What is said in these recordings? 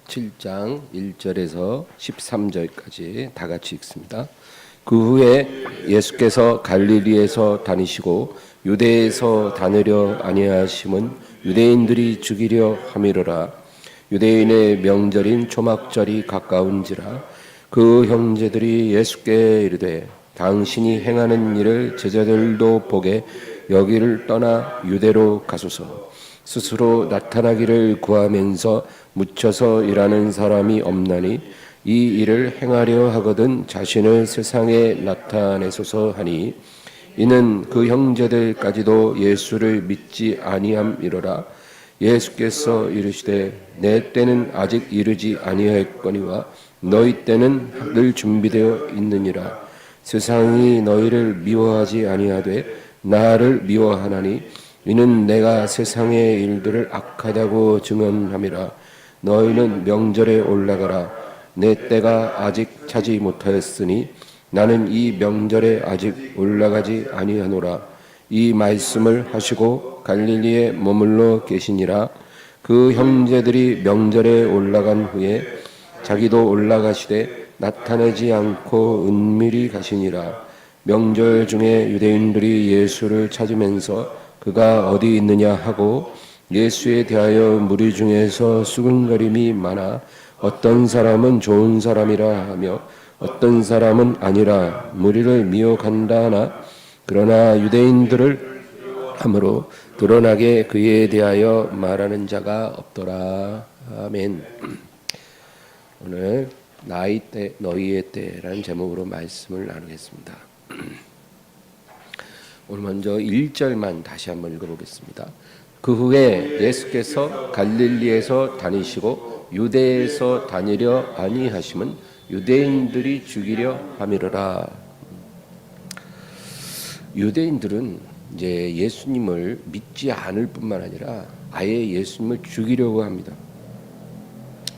7장 1절에서 13절까지 다 같이 읽습니다. 그 후에 예수께서 갈릴리에서 다니시고 유대에서 다니려 아니하심은 유대인들이 죽이려 함이로라. 유대인의 명절인 초막절이 가까운지라. 그 형제들이 예수께 이르되 당신이 행하는 일을 제자들도 보게 여기를 떠나 유대로 가소서. 스스로 나타나기를 구하면서 묻혀서 일하는 사람이 없나니 이 일을 행하려 하거든 자신을 세상에 나타내소서 하니, 이는 그 형제들까지도 예수를 믿지 아니함이로라. 예수께서 이르시되 내 때는 아직 이르지 아니하였거니와 너희 때는 늘 준비되어 있느니라. 세상이 너희를 미워하지 아니하되 나를 미워하나니 이는 내가 세상의 일들을 악하다고 증언함이라. 너희는 명절에 올라가라. 내 때가 아직 차지 못하였으니 나는 이 명절에 아직 올라가지 아니하노라. 이 말씀을 하시고 갈릴리에 머물러 계시니라. 그 형제들이 명절에 올라간 후에 자기도 올라가시되 나타내지 않고 은밀히 가시니라. 명절 중에 유대인들이 예수를 찾으면서 그가 어디 있느냐 하고 예수에 대하여 무리 중에서 수군거림이 많아 어떤 사람은 좋은 사람이라 하며 어떤 사람은 아니라 무리를 미워간다 하나, 그러나 유대인들을 함으로 드러나게 그에 대하여 말하는 자가 없더라. 아멘. 오늘 나의 때 너희의 때라는 제목으로 말씀을 나누겠습니다. 오늘 먼저 1절만 다시 한번 읽어보겠습니다. 그 후에 예수께서 갈릴리에서 다니시고 유대에서 다니려 아니하심은 유대인들이 죽이려 함이로라. 유대인들은 이제 예수님을 믿지 않을 뿐만 아니라 아예 예수님을 죽이려고 합니다.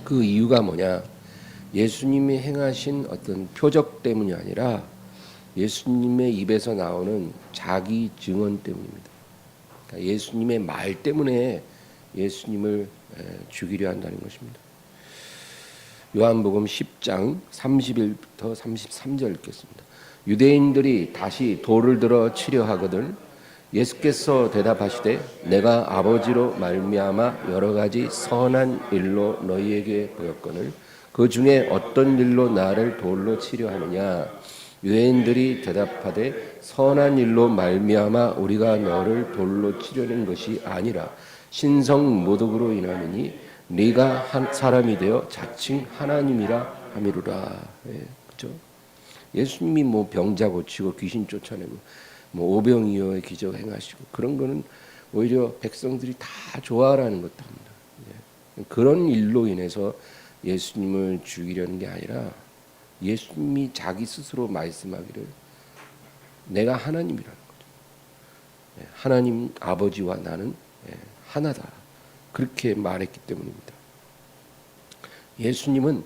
그 이유가 뭐냐? 예수님이 행하신 어떤 표적 때문이 아니라 예수님의 입에서 나오는 자기 증언 때문입니다. 그러니까 예수님의 말 때문에 예수님을 죽이려 한다는 것입니다. 요한복음 10장 31부터 33절 읽겠습니다. 유대인들이 다시 돌을 들어 치려 하거든 예수께서 대답하시되 내가 아버지로 말미암아 여러 가지 선한 일로 너희에게 보였거늘 그 중에 어떤 일로 나를 돌로 치려 하느냐. 유대인들이 대답하되 선한 일로 말미암아 우리가 너를 돌로 치려는 것이 아니라 신성 모독으로 인하느니 네가 한 사람이 되어 자칭 하나님이라 함이로라. 그렇죠? 예수님이 뭐 병자 고치고 귀신 쫓아내고 뭐 오병이어의 기적 행하시고 그런 거는 오히려 백성들이 다 좋아하라는 것들입니다. 그런 일로 인해서 예수님을 죽이려는 게 아니라 예수님이 자기 스스로 말씀하기를 내가 하나님이라는 거죠. 하나님 아버지와 나는 하나다. 그렇게 말했기 때문입니다. 예수님은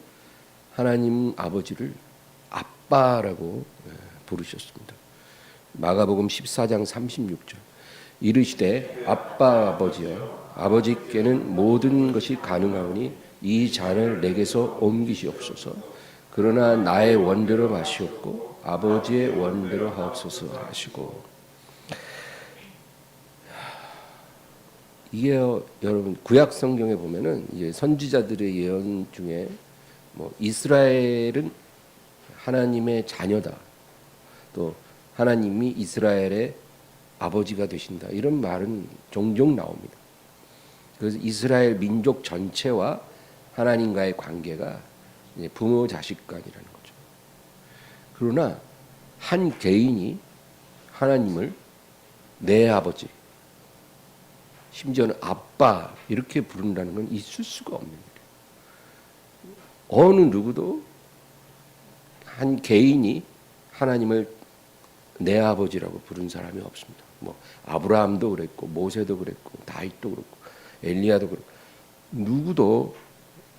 하나님 아버지를 아빠라고 부르셨습니다. 마가복음 14장 36절 이르시되 아빠 아버지여 아버지께는 모든 것이 가능하오니 이 잔을 내게서 옮기시옵소서. 그러나 나의 원대로 마시옵고 아버지의 원대로 하옵소서 하시고. 이게 여러분 구약 성경에 보면은 이제 선지자들의 예언 중에 뭐 이스라엘은 하나님의 자녀다. 또 하나님이 이스라엘의 아버지가 되신다. 이런 말은 종종 나옵니다. 그래서 이스라엘 민족 전체와 하나님과의 관계가 부모 자식 간이라는 거죠. 그러나 한 개인이 하나님을 내 아버지, 심지어는 아빠 이렇게 부른다는 건 있을 수가 없는 일이에요. 어느 누구도 한 개인이 하나님을 내 아버지라고 부른 사람이 없습니다. 뭐 아브라함도 그랬고 모세도 그랬고 다윗도 그렇고 엘리야도 그렇고 누구도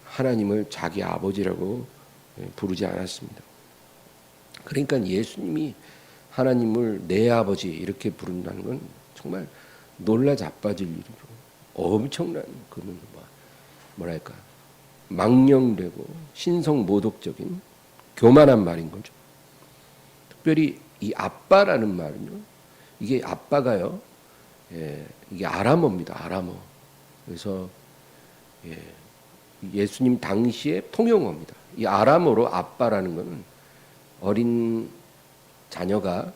하나님을 자기 아버지라고 부르지 않았습니다. 그러니까 예수님이 하나님을 내 아버지 이렇게 부른다는 건 정말 놀라 자빠질 일이죠. 엄청난 그는 뭐랄까 망령되고 신성 모독적인 교만한 말인 거죠. 특별히 이 아빠라는 말은요, 이게 아빠가요, 이게 아람어입니다. 아람어. 그래서 예수님 당시의 통용어입니다. 이 아람어로 아빠라는 것은 어린 자녀가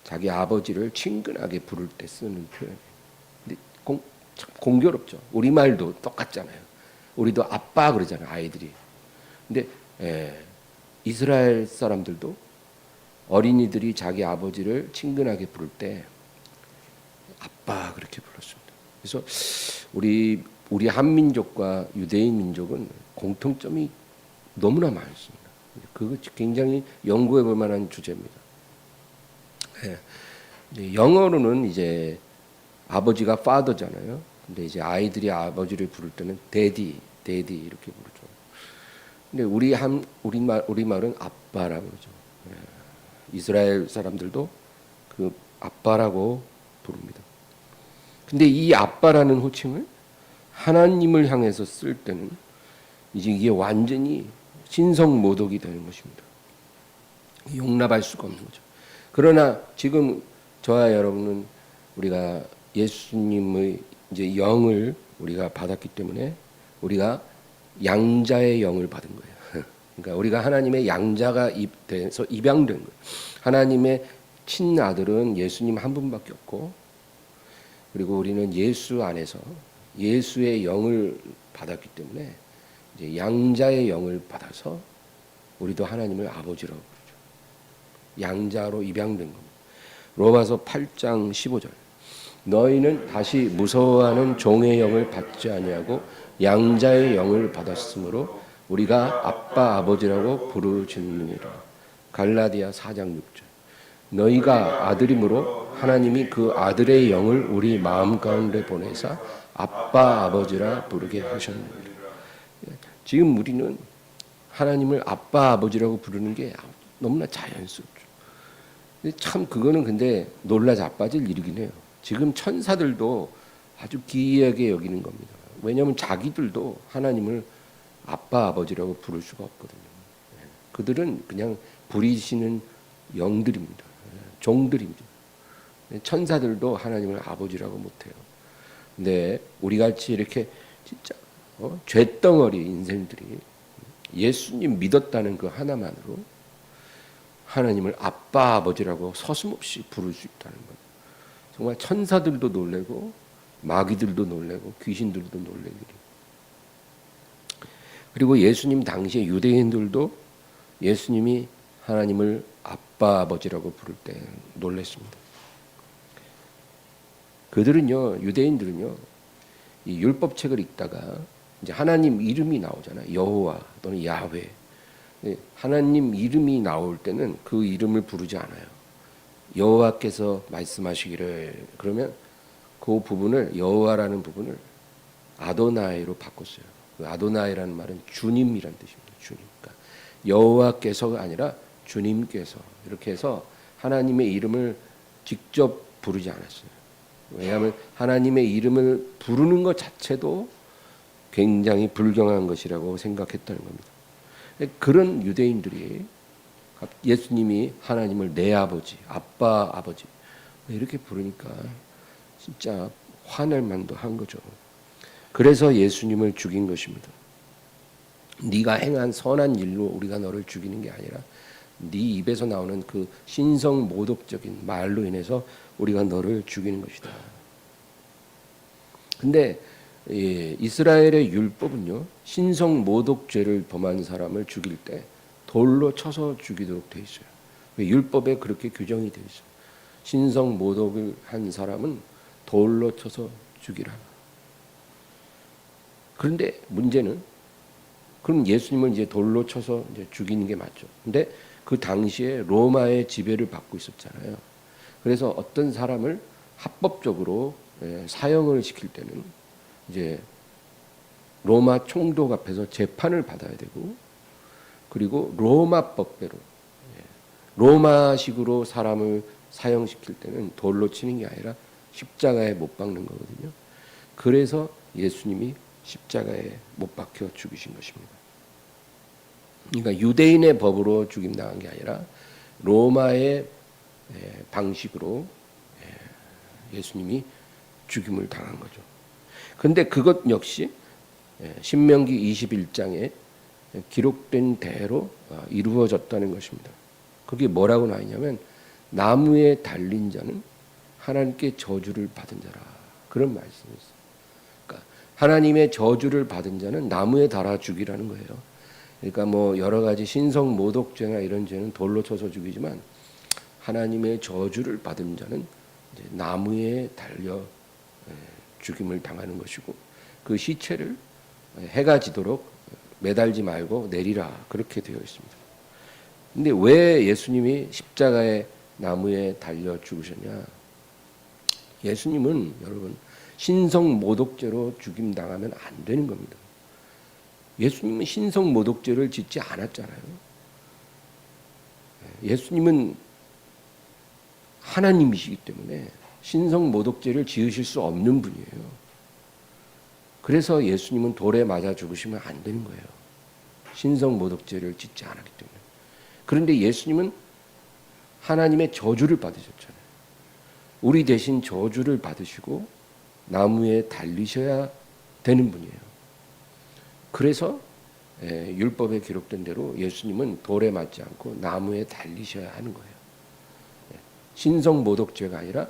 자기 아버지를 친근하게 부를 때 쓰는 표현이에요. 근데 참 공교롭죠. 우리말도 똑같잖아요. 우리도 아빠 그러잖아요, 아이들이. 근데 이스라엘 사람들도 어린이들이 자기 아버지를 친근하게 부를 때 아빠 그렇게 불렀습니다. 그래서 우리 한민족과 유대인 민족은 공통점이 너무나 많습니다. 그거 굉장히 연구해 볼 만한 주제입니다. 영어로는 이제 아버지가 father잖아요. 근데 이제 아이들이 아버지를 부를 때는 daddy 이렇게 부르죠. 근데 우리말은 아빠라고 그러죠. 이스라엘 사람들도 그 아빠라고 부릅니다. 근데 이 아빠라는 호칭을 하나님을 향해서 쓸 때는 이제 이게 완전히 신성 모독이 되는 것입니다. 용납할 수가 없는 거죠. 그러나 지금 저와 여러분은 우리가 예수님의 이제 영을 우리가 받았기 때문에 우리가 양자의 영을 받은 거예요. 그러니까 우리가 하나님의 양자가 돼서 입양된 거예요. 하나님의 친아들은 예수님 한 분밖에 없고, 그리고 우리는 예수 안에서 예수의 영을 받았기 때문에 이제 양자의 영을 받아서 우리도 하나님을 아버지라고 부르죠. 양자로 입양된 겁니다. 로마서 8장 15절. 너희는 다시 무서워하는 종의 영을 받지 아니하고 양자의 영을 받았으므로 우리가 아빠 아버지라고 부르짖느니라. 갈라디아 4장 6절. 너희가 아들임으로 하나님이 그 아들의 영을 우리 마음 가운데 보내사 아빠 아버지라 부르게 하셨느니라. 지금 우리는 하나님을 아빠 아버지라고 부르는 게 너무나 자연스럽죠. 근데 참 그거는 근데 놀라 자빠질 일이긴 해요. 지금 천사들도 아주 기이하게 여기는 겁니다. 왜냐하면 자기들도 하나님을 아빠 아버지라고 부를 수가 없거든요. 그들은 그냥 부리시는 영들입니다. 종들입니다. 천사들도 하나님을 아버지라고 못해요. 근데 우리같이 이렇게 진짜 쇳덩어리 인생들이 예수님 믿었다는 그 하나만으로 하나님을 아빠 아버지라고 서슴없이 부를 수 있다는 것. 정말 천사들도 놀래고 마귀들도 놀래고 귀신들도 놀랄 일이. 그리고 예수님 당시에 유대인들도 예수님이 하나님을 아빠 아버지라고 부를 때 놀랐습니다. 그들은요, 유대인들은요, 이 율법책을 읽다가 이제 하나님 이름이 나오잖아요. 여호와 또는 야훼. 하나님 이름이 나올 때는 그 이름을 부르지 않아요. 여호와께서 말씀하시기를, 그러면 그 부분을, 여호와라는 부분을 아도나이로 바꿨어요. 그 아도나이라는 말은 주님이란 뜻입니다. 주님. 그러니까 여호와께서가 아니라 주님께서, 이렇게 해서 하나님의 이름을 직접 부르지 않았어요. 왜냐하면 하나님의 이름을 부르는 것 자체도 굉장히 불경한 것이라고 생각했다는 겁니다. 그런 유대인들이 예수님이 하나님을 내 아버지, 아빠 아버지 이렇게 부르니까 진짜 화낼 만도 한 거죠. 그래서 예수님을 죽인 것입니다. 네가 행한 선한 일로 우리가 너를 죽이는 게 아니라 네 입에서 나오는 그 신성 모독적인 말로 인해서 우리가 너를 죽이는 것이다. 근데 이스라엘의 율법은요, 신성 모독죄를 범한 사람을 죽일 때 돌로 쳐서 죽이도록 돼 있어요. 율법에 그렇게 규정이 돼 있어요. 신성 모독을 한 사람은 돌로 쳐서 죽이라. 그런데 문제는, 그럼 예수님을 이제 돌로 쳐서 이제 죽이는 게 맞죠. 근데 그 당시에 로마의 지배를 받고 있었잖아요. 그래서 어떤 사람을 합법적으로 사형을 시킬 때는 이제 로마 총독 앞에서 재판을 받아야 되고, 그리고 로마 법대로 로마식으로 사람을 사형시킬 때는 돌로 치는 게 아니라 십자가에 못 박는 거거든요. 그래서 예수님이 십자가에 못 박혀 죽으신 것입니다. 그러니까 유대인의 법으로 죽임당한 게 아니라 로마의 방식으로 예수님이 죽임을 당한 거죠. 그런데 그것 역시 신명기 21장에 기록된 대로 이루어졌다는 것입니다. 그게 뭐라고 나와 있냐면 나무에 달린 자는 하나님께 저주를 받은 자라, 그런 말씀이 있어요. 그러니까 하나님의 저주를 받은 자는 나무에 달아 죽이라는 거예요. 그러니까 뭐 여러 가지 신성 모독죄나 이런 죄는 돌로 쳐서 죽이지만 하나님의 저주를 받은 자는 이제 나무에 달려 죽임을 당하는 것이고, 그 시체를 해가 지도록 매달지 말고 내리라, 그렇게 되어 있습니다. 근데 왜 예수님이 십자가에 나무에 달려 죽으셨냐? 예수님은 여러분 신성 모독죄로 죽임 당하면 안 되는 겁니다. 예수님은 신성 모독죄를 짓지 않았잖아요. 예수님은 하나님이시기 때문에 신성 모독죄를 지으실 수 없는 분이에요. 그래서 예수님은 돌에 맞아 죽으시면 안 되는 거예요. 신성 모독죄를 짓지 않았기 때문에. 그런데 예수님은 하나님의 저주를 받으셨잖아요. 우리 대신 저주를 받으시고 나무에 달리셔야 되는 분이에요. 그래서 율법에 기록된 대로 예수님은 돌에 맞지 않고 나무에 달리셔야 하는 거예요. 신성 모독죄가 아니라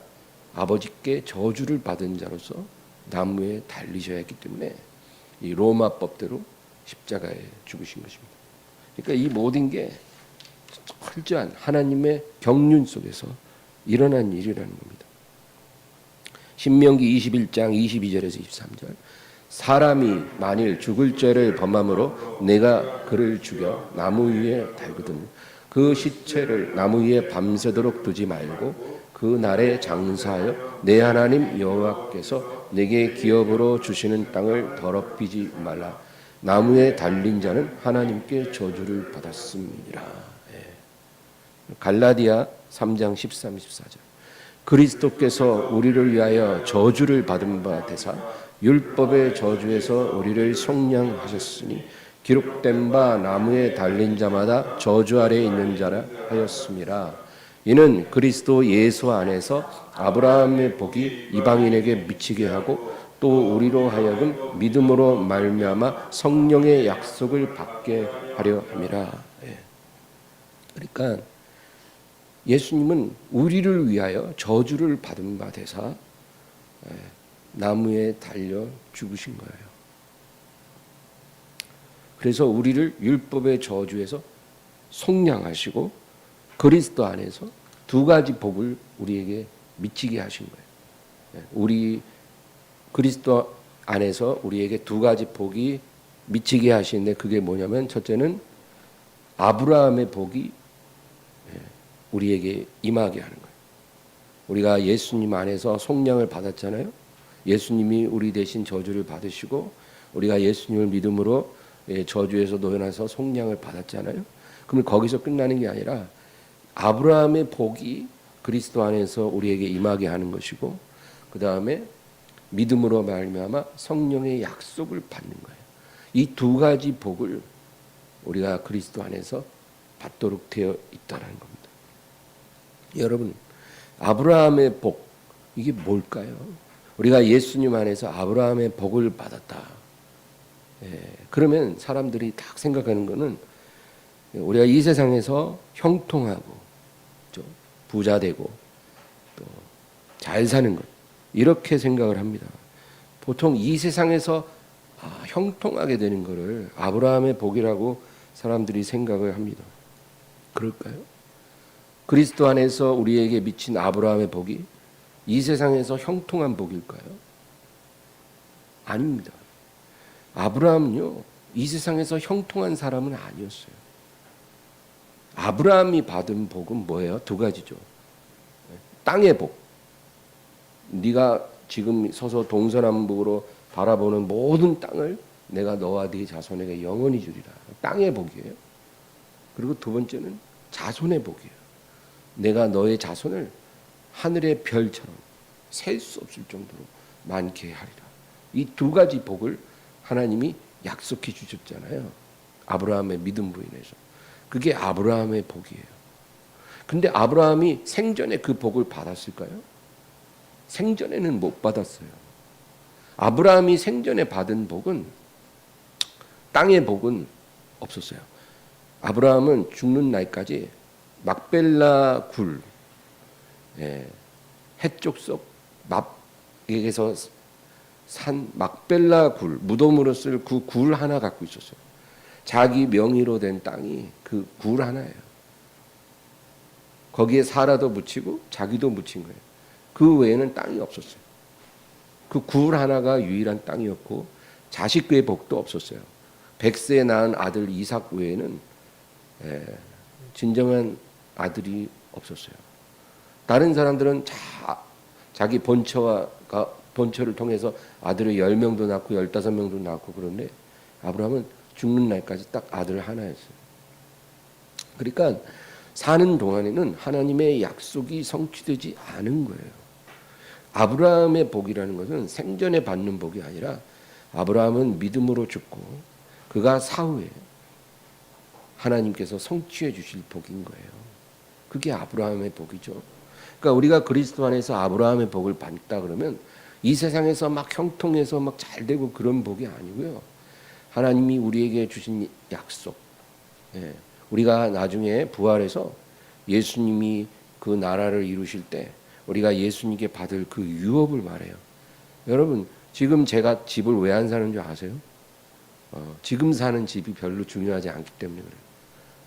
아버지께 저주를 받은 자로서 나무에 달리셔야 했기 때문에 이 로마법대로 십자가에 죽으신 것입니다. 그러니까 이 모든 게 철저한 하나님의 경륜 속에서 일어난 일이라는 겁니다. 신명기 21장 22절에서 23절, 사람이 만일 죽을 죄를 범함으로 내가 그를 죽여 나무 위에 달거든 그 시체를 나무 위에 밤새도록 두지 말고 그 날에 장사하여 내 하나님 여호와께서 내게 기업으로 주시는 땅을 더럽히지 말라. 나무에 달린 자는 하나님께 저주를 받았음이니라. 갈라디아 3장 13, 14절, 그리스도께서 우리를 위하여 저주를 받은 바 되사 율법의 저주에서 우리를 속량하셨으니 기록된 바 나무에 달린 자마다 저주 아래에 있는 자라 하였음이라. 이는 그리스도 예수 안에서 아브라함의 복이 이방인에게 미치게 하고 또 우리로 하여금 믿음으로 말미암아 성령의 약속을 받게 하려 함이라. 그러니까 예수님은 우리를 위하여 저주를 받은 바 되사 나무에 달려 죽으신 거예요. 그래서 우리를 율법의 저주에서 속량하시고 그리스도 안에서 두 가지 복을 우리에게 미치게 하신 거예요. 우리 그리스도 안에서 우리에게 두 가지 복이 미치게 하시는데 그게 뭐냐면, 첫째는 아브라함의 복이 우리에게 임하게 하는 거예요. 우리가 예수님 안에서 속량을 받았잖아요. 예수님이 우리 대신 저주를 받으시고 우리가 예수님을 믿음으로 저주에서 놓여나서 속량을 받았잖아요. 그러면 거기서 끝나는 게 아니라 아브라함의 복이 그리스도 안에서 우리에게 임하게 하는 것이고, 그 다음에 믿음으로 말미암아 성령의 약속을 받는 거예요. 이 두 가지 복을 우리가 그리스도 안에서 받도록 되어 있다는 겁니다. 여러분, 아브라함의 복, 이게 뭘까요? 우리가 예수님 안에서 아브라함의 복을 받았다. 그러면 사람들이 딱 생각하는 거는 우리가 이 세상에서 형통하고 좀 부자 되고 또 잘 사는 것, 이렇게 생각을 합니다. 보통 이 세상에서 형통하게 되는 것을 아브라함의 복이라고 사람들이 생각을 합니다. 그럴까요? 그리스도 안에서 우리에게 미친 아브라함의 복이 이 세상에서 형통한 복일까요? 아닙니다. 아브라함은요, 이 세상에서 형통한 사람은 아니었어요. 아브라함이 받은 복은 뭐예요? 두 가지죠. 땅의 복. 네가 지금 서서 동서남북으로 바라보는 모든 땅을 내가 너와 네 자손에게 영원히 주리라. 땅의 복이에요. 그리고 두 번째는 자손의 복이에요. 내가 너의 자손을 하늘의 별처럼 셀 수 없을 정도로 많게 하리라. 이 두 가지 복을 하나님이 약속해 주셨잖아요. 아브라함의 믿음으로 인해서. 그게 아브라함의 복이에요. 근데 아브라함이 생전에 그 복을 받았을까요? 생전에는 못 받았어요. 아브라함이 생전에 받은 복은, 땅의 복은 없었어요. 아브라함은 죽는 날까지 막벨라 굴, 해쪽 막에서 산 막벨라 굴, 무덤으로 쓸 그 굴 하나 갖고 있었어요. 자기 명의로 된 땅이 그 굴 하나예요. 거기에 사라도 묻히고 자기도 묻힌 거예요. 그 외에는 땅이 없었어요. 그 굴 하나가 유일한 땅이었고 자식의 복도 없었어요. 100세에 낳은 아들 이삭 외에는 진정한 아들이 없었어요. 다른 사람들은 자기 본처를 통해서 아들을 10명도 낳고 15명도 낳고 그런데 아브라함은 죽는 날까지 딱 아들 하나였어요. 그러니까 사는 동안에는 하나님의 약속이 성취되지 않은 거예요. 아브라함의 복이라는 것은 생전에 받는 복이 아니라 아브라함은 믿음으로 죽고 그가 사후에 하나님께서 성취해 주실 복인 거예요. 그게 아브라함의 복이죠. 그러니까 우리가 그리스도 안에서 아브라함의 복을 받다 그러면 이 세상에서 막 형통해서 막 잘 되고 그런 복이 아니고요. 하나님이 우리에게 주신 약속. 우리가 나중에 부활해서 예수님이 그 나라를 이루실 때 우리가 예수님께 받을 그 유업을 말해요. 여러분, 지금 제가 집을 왜 안 사는 줄 아세요? 지금 사는 집이 별로 중요하지 않기 때문에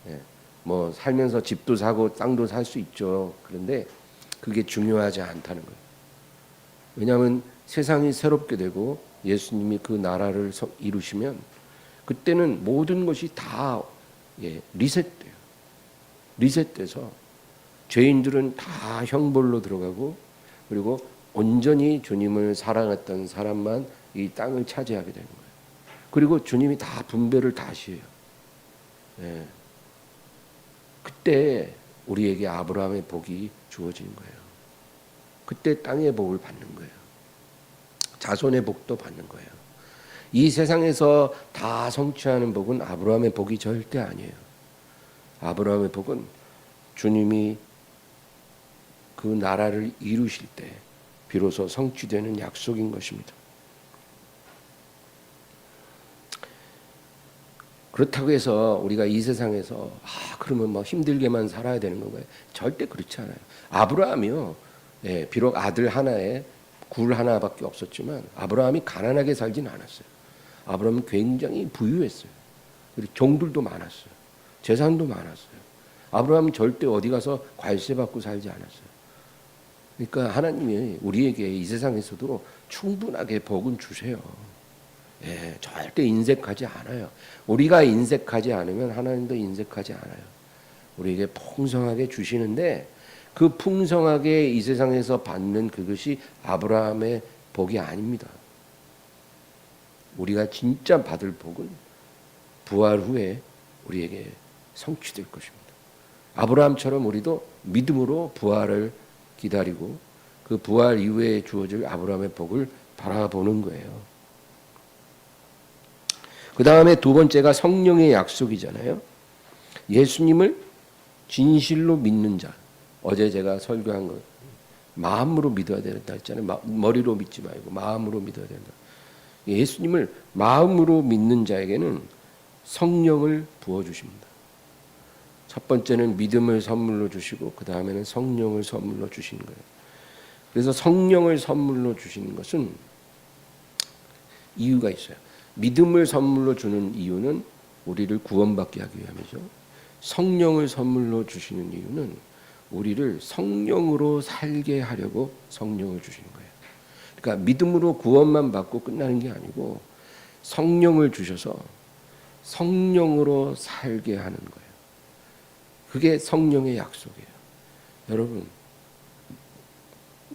그래요. 뭐 살면서 집도 사고 땅도 살 수 있죠. 그런데 그게 중요하지 않다는 거예요. 왜냐하면 세상이 새롭게 되고 예수님이 그 나라를 이루시면 그때는 모든 것이 다 리셋돼요. 리셋돼서 죄인들은 다 형벌로 들어가고 그리고 온전히 주님을 사랑했던 사람만 이 땅을 차지하게 되는 거예요. 그리고 주님이 다 분배를 다시 해요. 그때 우리에게 아브라함의 복이 주어지는 거예요. 그때 땅의 복을 받는 거예요. 자손의 복도 받는 거예요. 이 세상에서 다 성취하는 복은 아브라함의 복이 절대 아니에요. 아브라함의 복은 주님이 그 나라를 이루실 때 비로소 성취되는 약속인 것입니다. 그렇다고 해서 우리가 이 세상에서 그러면 뭐 힘들게만 살아야 되는 건가요? 절대 그렇지 않아요. 아브라함이요, 비록 아들 하나에 굴 하나밖에 없었지만 아브라함이 가난하게 살진 않았어요. 아브라함은 굉장히 부유했어요. 그리고 종들도 많았어요. 재산도 많았어요. 아브라함은 절대 어디 가서 관세 받고 살지 않았어요. 그러니까 하나님이 우리에게 이 세상에서도 충분하게 복은 주세요. 절대 인색하지 않아요. 우리가 인색하지 않으면 하나님도 인색하지 않아요. 우리에게 풍성하게 주시는데 그 풍성하게 이 세상에서 받는 그것이 아브라함의 복이 아닙니다. 우리가 진짜 받을 복은 부활 후에 우리에게 성취될 것입니다. 아브라함처럼 우리도 믿음으로 부활을 기다리고 그 부활 이후에 주어질 아브라함의 복을 바라보는 거예요. 그 다음에 두 번째가 성령의 약속이잖아요. 예수님을 진실로 믿는 자. 어제 제가 설교한 것, 마음으로 믿어야 된다 했잖아요. 머리로 믿지 말고 마음으로 믿어야 된다. 예수님을 마음으로 믿는 자에게는 성령을 부어주십니다. 첫 번째는 믿음을 선물로 주시고 그 다음에는 성령을 선물로 주시는 거예요. 그래서 성령을 선물로 주시는 것은 이유가 있어요. 믿음을 선물로 주는 이유는 우리를 구원받게 하기 위함이죠. 성령을 선물로 주시는 이유는 우리를 성령으로 살게 하려고 성령을 주시는 거예요. 그러니까 믿음으로 구원만 받고 끝나는 게 아니고 성령을 주셔서 성령으로 살게 하는 거예요. 그게 성령의 약속이에요. 여러분,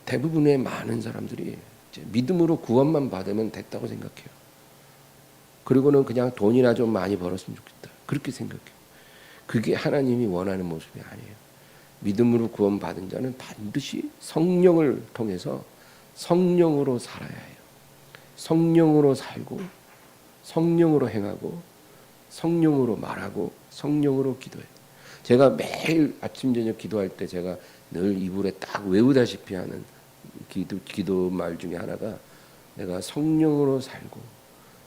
대부분의 많은 사람들이 이제 믿음으로 구원만 받으면 됐다고 생각해요. 그리고는 그냥 돈이나 좀 많이 벌었으면 좋겠다. 그렇게 생각해요. 그게 하나님이 원하는 모습이 아니에요. 믿음으로 구원받은 자는 반드시 성령을 통해서 성령으로 살아야 해요. 성령으로 살고 성령으로 행하고 성령으로 말하고 성령으로 기도해요. 제가 매일 아침 저녁 기도할 때 제가 늘 이불에 딱 외우다시피 하는 기도 말 중에 하나가 내가 성령으로 살고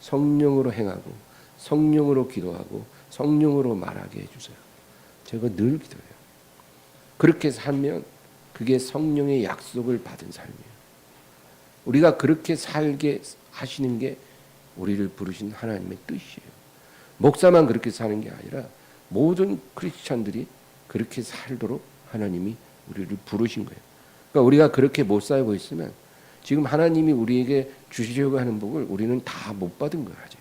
성령으로 행하고 성령으로 기도하고 성령으로 말하게 해주세요. 제가 늘 기도해요. 그렇게 살면 그게 성령의 약속을 받은 삶이에요. 우리가 그렇게 살게 하시는 게 우리를 부르신 하나님의 뜻이에요. 목사만 그렇게 사는 게 아니라 모든 크리스찬들이 그렇게 살도록 하나님이 우리를 부르신 거예요. 그러니까 우리가 그렇게 못 살고 있으면 지금 하나님이 우리에게 주시려고 하는 복을 우리는 다 못 받은 거예요. 아직.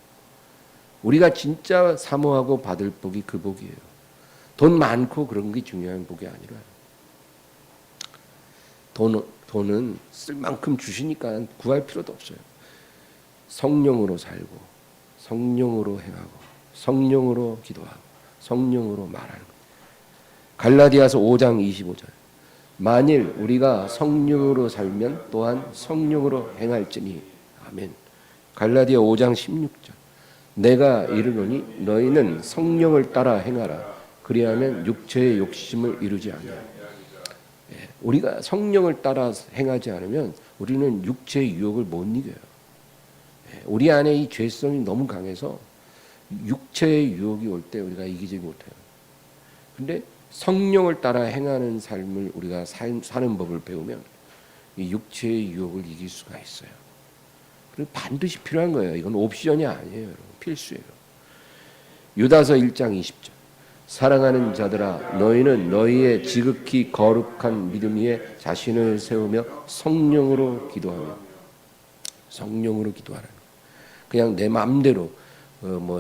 우리가 진짜 사모하고 받을 복이 그 복이에요. 돈 많고 그런 게 중요한 복이 아니라 돈은 쓸 만큼 주시니까 구할 필요도 없어요. 성령으로 살고 성령으로 행하고 성령으로 기도하고 성령으로 말하는 거예요. 갈라디아서 5장 25절 만일 우리가 성령으로 살면 또한 성령으로 행할지니 아멘. 갈라디아 5장 16절 내가 이르노니 너희는 성령을 따라 행하라 그리하면 육체의 욕심을 이루지 아니하리라. 우리가 성령을 따라 행하지 않으면 우리는 육체의 유혹을 못 이겨요. 우리 안에 이 죄성이 너무 강해서 육체의 유혹이 올 때 우리가 이기지 못해요. 근데 성령을 따라 행하는 삶을 우리가 사는 법을 배우면 이 육체의 유혹을 이길 수가 있어요. 그리고 반드시 필요한 거예요. 이건 옵션이 아니에요. 여러분. 필수예요. 유다서 1장 20절 사랑하는 자들아 너희는 너희의 지극히 거룩한 믿음 위에 자신을 세우며 성령으로 기도하라. 그냥 내 마음대로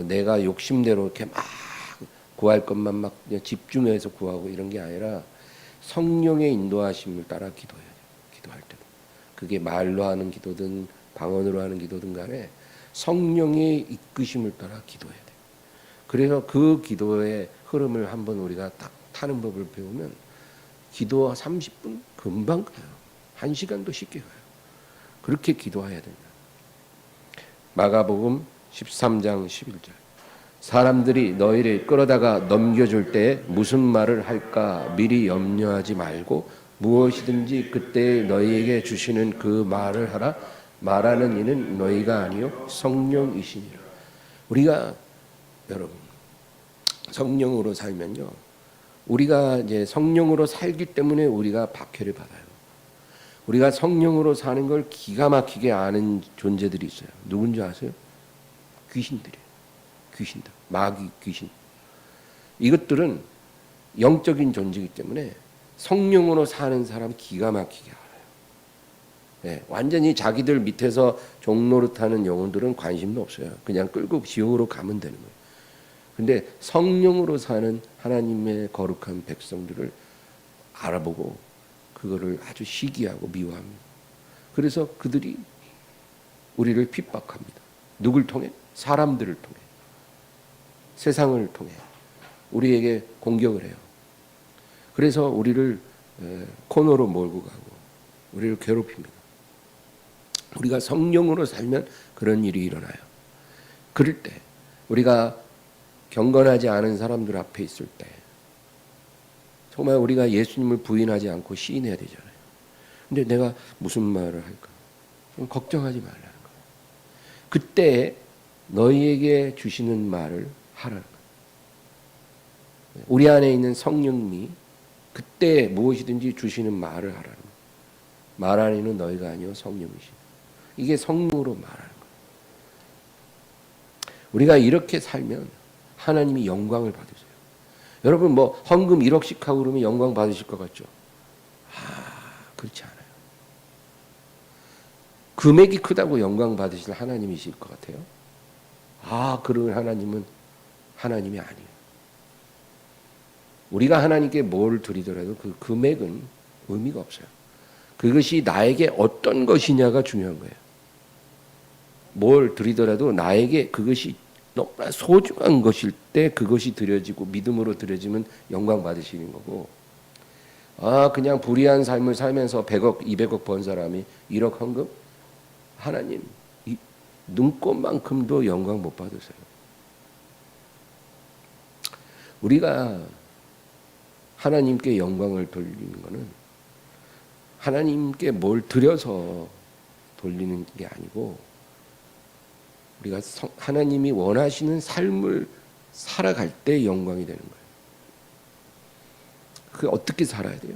내가 욕심대로 이렇게 막 구할 것만 막 그냥 집중해서 구하고 이런 게 아니라 성령의 인도하심을 따라 기도해야 돼요. 기도할 때도. 그게 말로 하는 기도든 방언으로 하는 기도든 간에 성령의 이끄심을 따라 기도해야 돼요. 그래서 그 기도의 흐름을 한번 우리가 딱 타는 법을 배우면 기도 30분 금방 가요. 1시간도 쉽게 가요. 그렇게 기도해야 된다. 마가복음 13장 11절 사람들이 너희를 끌어다가 넘겨줄 때 무슨 말을 할까 미리 염려하지 말고 무엇이든지 그때 너희에게 주시는 그 말을 하라. 말하는 이는 너희가 아니요 성령이시니라. 우리가 여러분 성령으로 살면요 우리가 이제 성령으로 살기 때문에 우리가 박해를 받아요. 우리가 성령으로 사는 걸 기가 막히게 아는 존재들이 있어요. 누군지 아세요? 귀신들이에요. 귀신들, 마귀 귀신. 이것들은 영적인 존재이기 때문에 성령으로 사는 사람 기가 막히게 알아요. 네, 완전히 자기들 밑에서 종노릇하는 영혼들은 관심도 없어요. 그냥 끌고 지옥으로 가면 되는 거예요. 근데 성령으로 사는 하나님의 거룩한 백성들을 알아보고 그거를 아주 시기하고 미워합니다. 그래서 그들이 우리를 핍박합니다. 누굴 통해? 사람들을 통해. 세상을 통해. 우리에게 공격을 해요. 그래서 우리를 코너로 몰고 가고 우리를 괴롭힙니다. 우리가 성령으로 살면 그런 일이 일어나요. 그럴 때 우리가 경건하지 않은 사람들 앞에 있을 때 정말 우리가 예수님을 부인하지 않고 시인해야 되잖아요. 근데 내가 무슨 말을 할까? 걱정하지 말라는 거예요. 그때 너희에게 주시는 말을 하라는 거예요. 우리 안에 있는 성령님이 그때 무엇이든지 주시는 말을 하라는 거예요. 말하는 이는 너희가 아니요 성령이시다. 이게 성령으로 말하는 거예요. 우리가 이렇게 살면 하나님이 영광을 받으세요. 여러분 헌금 1억씩 하고 그러면 영광 받으실 것 같죠? 그렇지 않아요. 금액이 크다고 영광 받으실 하나님이실 것 같아요? 그런 하나님은 하나님이 아니에요. 우리가 하나님께 뭘 드리더라도 그 금액은 의미가 없어요. 그것이 나에게 어떤 것이냐가 중요한 거예요. 뭘 드리더라도 나에게 그것이 너무나 소중한 것일 때 그것이 드려지고 믿음으로 드려지면 영광 받으시는 거고 그냥 불의한 삶을 살면서 100억, 200억 번 사람이 1억 헌금? 하나님 눈꽃만큼도 영광 못 받으세요. 우리가 하나님께 영광을 돌리는 것은 하나님께 뭘 드려서 돌리는 게 아니고 우리가 하나님이 원하시는 삶을 살아갈 때 영광이 되는 거예요. 그게 어떻게 살아야 돼요?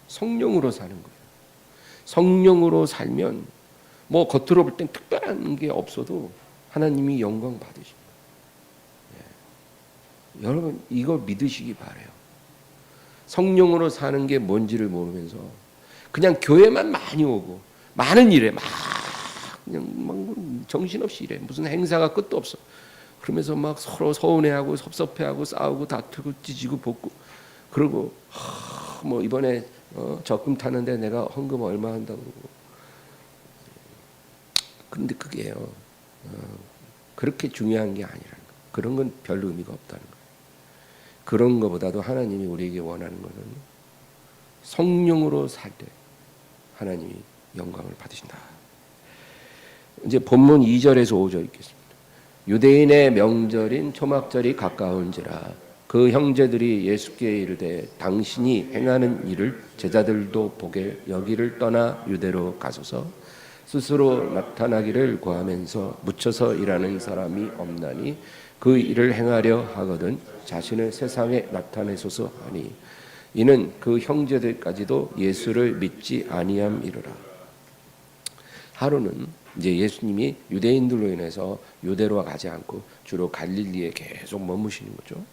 성령으로 사는 거예요. 성령으로 살면 뭐 겉으로 볼 땐 특별한 게 없어도 하나님이 영광 받으십니다. 예. 여러분 이걸 믿으시기 바라요. 성령으로 사는 게 뭔지를 모르면서 그냥 교회만 많이 오고 많은 일에 막 그냥 막 정신없이 일해. 무슨 행사가 끝도 없어. 그러면서 막 서로 서운해하고 섭섭해하고 싸우고 다투고 찢지고 볶고 그러고 뭐 이번에 적금 타는데 내가 헌금 얼마 한다고 그러고. 근데 그게요 그렇게 중요한 게 아니라는 거예요. 그런 건 별 의미가 없다는 거예요. 그런 것보다도 하나님이 우리에게 원하는 것은 성령으로 살 때 하나님이 영광을 받으신다. 이제 본문 2절에서 5절 읽겠습니다. 유대인의 명절인 초막절이 가까운지라 그 형제들이 예수께 이르되 당신이 행하는 일을 제자들도 보게 여기를 떠나 유대로 가소서 스스로 나타나기를 구하면서 묻혀서 일하는 사람이 없나니 그 일을 행하려 하거든 자신을 세상에 나타내소서 하니 이는 그 형제들까지도 예수를 믿지 아니함이로라. 하루는 이제 예수님이 유대인들로 인해서 유대로 가지 않고 주로 갈릴리에 계속 머무시는 거죠.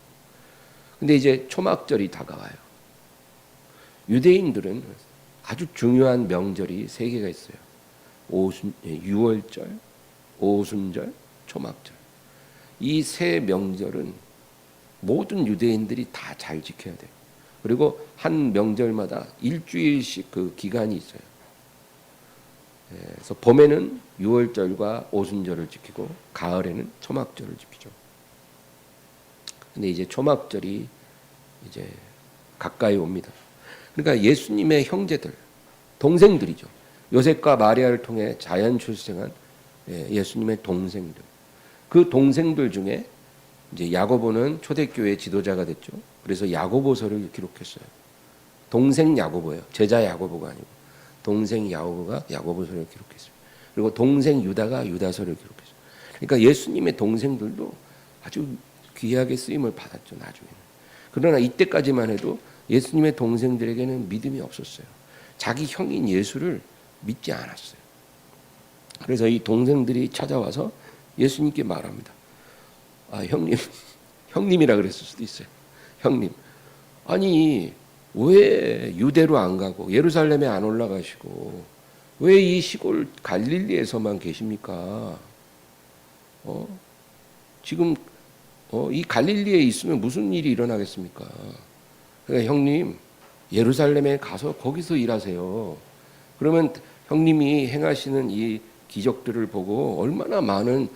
근데 이제 초막절이 다가와요. 유대인들은 아주 중요한 명절이 세 개가 있어요. 유월절, 오순절, 초막절. 이 세 명절은 모든 유대인들이 다 잘 지켜야 돼요. 그리고 한 명절마다 일주일씩 그 기간이 있어요. 그래서 봄에는 유월절과 오순절을 지키고 가을에는 초막절을 지키죠. 근데 이제 초막절이 이제 가까이 옵니다. 그러니까 예수님의 형제들, 동생들이죠. 요셉과 마리아를 통해 자연 출생한 예수님의 동생들. 그 동생들 중에 이제 야고보는 초대교회 지도자가 됐죠. 그래서 야고보서를 기록했어요. 동생 야고보예요. 제자 야고보가 아니고 동생 야고보가 야고보서를 기록했어요. 그리고 동생 유다가 유다서를 기록했어요. 그러니까 예수님의 동생들도 아주 귀하게 쓰임을 받았죠. 나중에는. 그러나 이때까지만 해도 예수님의 동생들에게는 믿음이 없었어요. 자기 형인 예수를 믿지 않았어요. 그래서 이 동생들이 찾아와서 예수님께 말합니다. 형님, 형님이라 그랬을 수도 있어요. 형님, 아니 왜 유대로 안 가고 예루살렘에 안 올라가시고 왜 이 시골 갈릴리에서만 계십니까? 지금 이 갈릴리에 있으면 무슨 일이 일어나겠습니까? 그러니까 형님 예루살렘에 가서 거기서 일하세요. 그러면 형님이 행하시는 이 기적들을 보고 얼마나 많은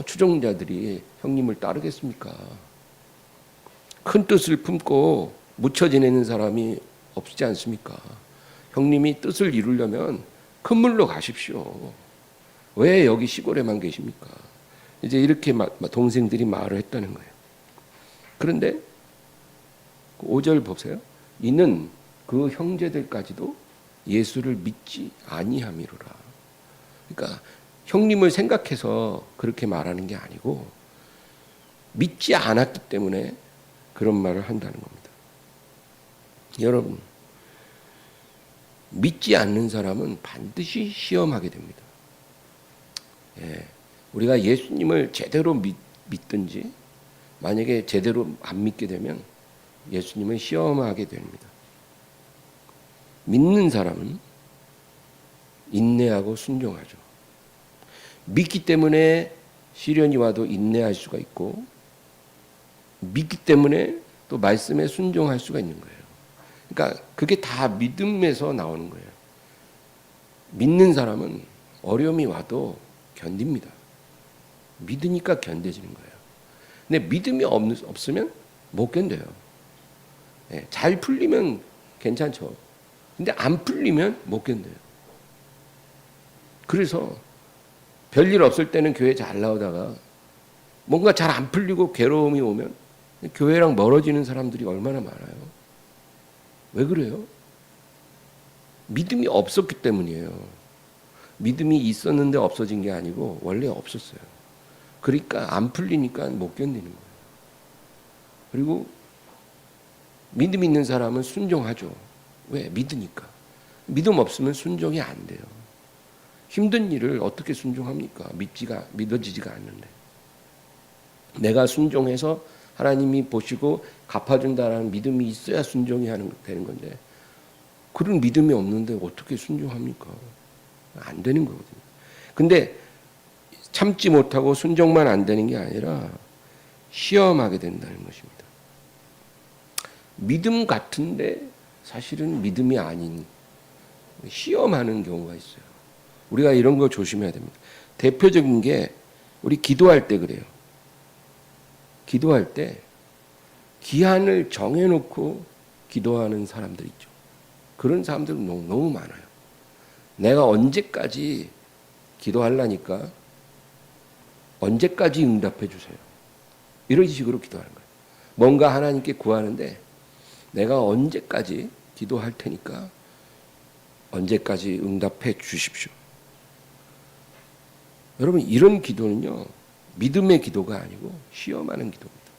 추종자들이 형님을 따르겠습니까? 큰 뜻을 품고 묻혀 지내는 사람이 없지 않습니까? 형님이 뜻을 이루려면 큰 물로 가십시오. 왜 여기 시골에만 계십니까? 이제 이렇게 동생들이 말을 했다는 거예요. 그런데 5절 보세요. 이는 그 형제들까지도 예수를 믿지 아니함이로라. 그러니까 형님을 생각해서 그렇게 말하는 게 아니고 믿지 않았기 때문에 그런 말을 한다는 겁니다. 여러분, 믿지 않는 사람은 반드시 시험하게 됩니다. 우리가 예수님을 제대로 믿든지 만약에 제대로 안 믿게 되면 예수님을 시험하게 됩니다. 믿는 사람은 인내하고 순종하죠. 믿기 때문에 시련이 와도 인내할 수가 있고 믿기 때문에 또 말씀에 순종할 수가 있는 거예요. 그러니까 그게 다 믿음에서 나오는 거예요. 믿는 사람은 어려움이 와도 견딥니다. 믿으니까 견뎌지는 거예요. 근데 믿음이 없으면 못 견뎌요. 잘 풀리면 괜찮죠. 근데 안 풀리면 못 견뎌요. 그래서 별일 없을 때는 교회 잘 나오다가 뭔가 잘 안 풀리고 괴로움이 오면 교회랑 멀어지는 사람들이 얼마나 많아요. 왜 그래요? 믿음이 없었기 때문이에요. 믿음이 있었는데 없어진 게 아니고 원래 없었어요. 그러니까 안 풀리니까 못 견디는 거예요. 그리고 믿음 있는 사람은 순종하죠. 왜? 믿으니까. 믿음 없으면 순종이 안 돼요. 힘든 일을 어떻게 순종합니까? 믿어지지가 않는데. 내가 순종해서 하나님이 보시고 갚아준다는 믿음이 있어야 순종이 되는 건데, 그런 믿음이 없는데 어떻게 순종합니까? 안 되는 거거든요. 근데 참지 못하고 순종만 안 되는 게 아니라 시험하게 된다는 것입니다. 믿음 같은데 사실은 믿음이 아닌 시험하는 경우가 있어요. 우리가 이런 거 조심해야 됩니다. 대표적인 게 우리 기도할 때 그래요. 기도할 때 기한을 정해놓고 기도하는 사람들 있죠. 그런 사람들은 너무 많아요. 내가 언제까지 기도하려니까 언제까지 응답해 주세요. 이런 식으로 기도하는 거예요. 뭔가 하나님께 구하는데 내가 언제까지 기도할 테니까 언제까지 응답해 주십시오. 여러분, 이런 기도는요, 믿음의 기도가 아니고 시험하는 기도입니다.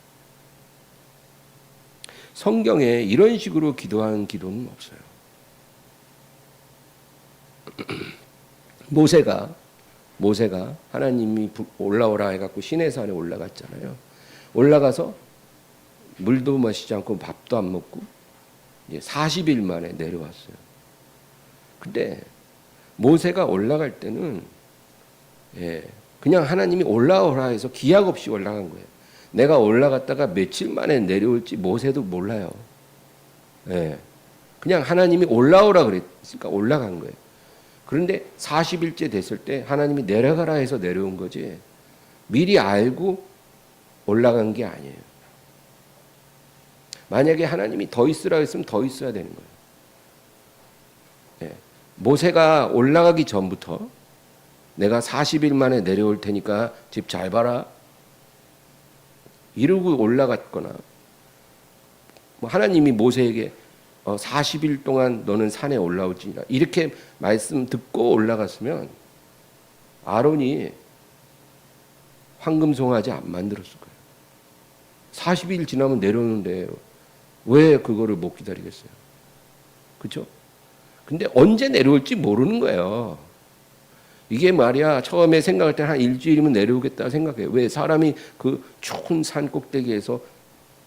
성경에 이런 식으로 기도하는 기도는 없어요. 모세가 하나님이 올라오라 해갖고 시내산에 올라갔잖아요. 올라가서 물도 마시지 않고 밥도 안 먹고 40일 만에 내려왔어요. 근데 모세가 올라갈 때는 그냥 하나님이 올라오라 해서 기약 없이 올라간 거예요. 내가 올라갔다가 며칠 만에 내려올지 모세도 몰라요. 그냥 하나님이 올라오라 그랬으니까 올라간 거예요. 그런데 40일째 됐을 때 하나님이 내려가라 해서 내려온 거지 미리 알고 올라간 게 아니에요. 만약에 하나님이 더 있으라 했으면 더 있어야 되는 거예요. 모세가 올라가기 전부터 내가 40일 만에 내려올 테니까 집 잘 봐라 이러고 올라갔거나, 하나님이 모세에게 40일 동안 너는 산에 올라올지니라 이렇게 말씀 듣고 올라갔으면 아론이 황금송아지 안 만들었을 거예요. 40일 지나면 내려오는데 왜 그거를 못 기다리겠어요? 그렇죠? 근데 언제 내려올지 모르는 거예요. 이게 말이야, 처음에 생각할 때 한 일주일이면 내려오겠다 생각해요. 왜? 사람이 그 추운 산 꼭대기에서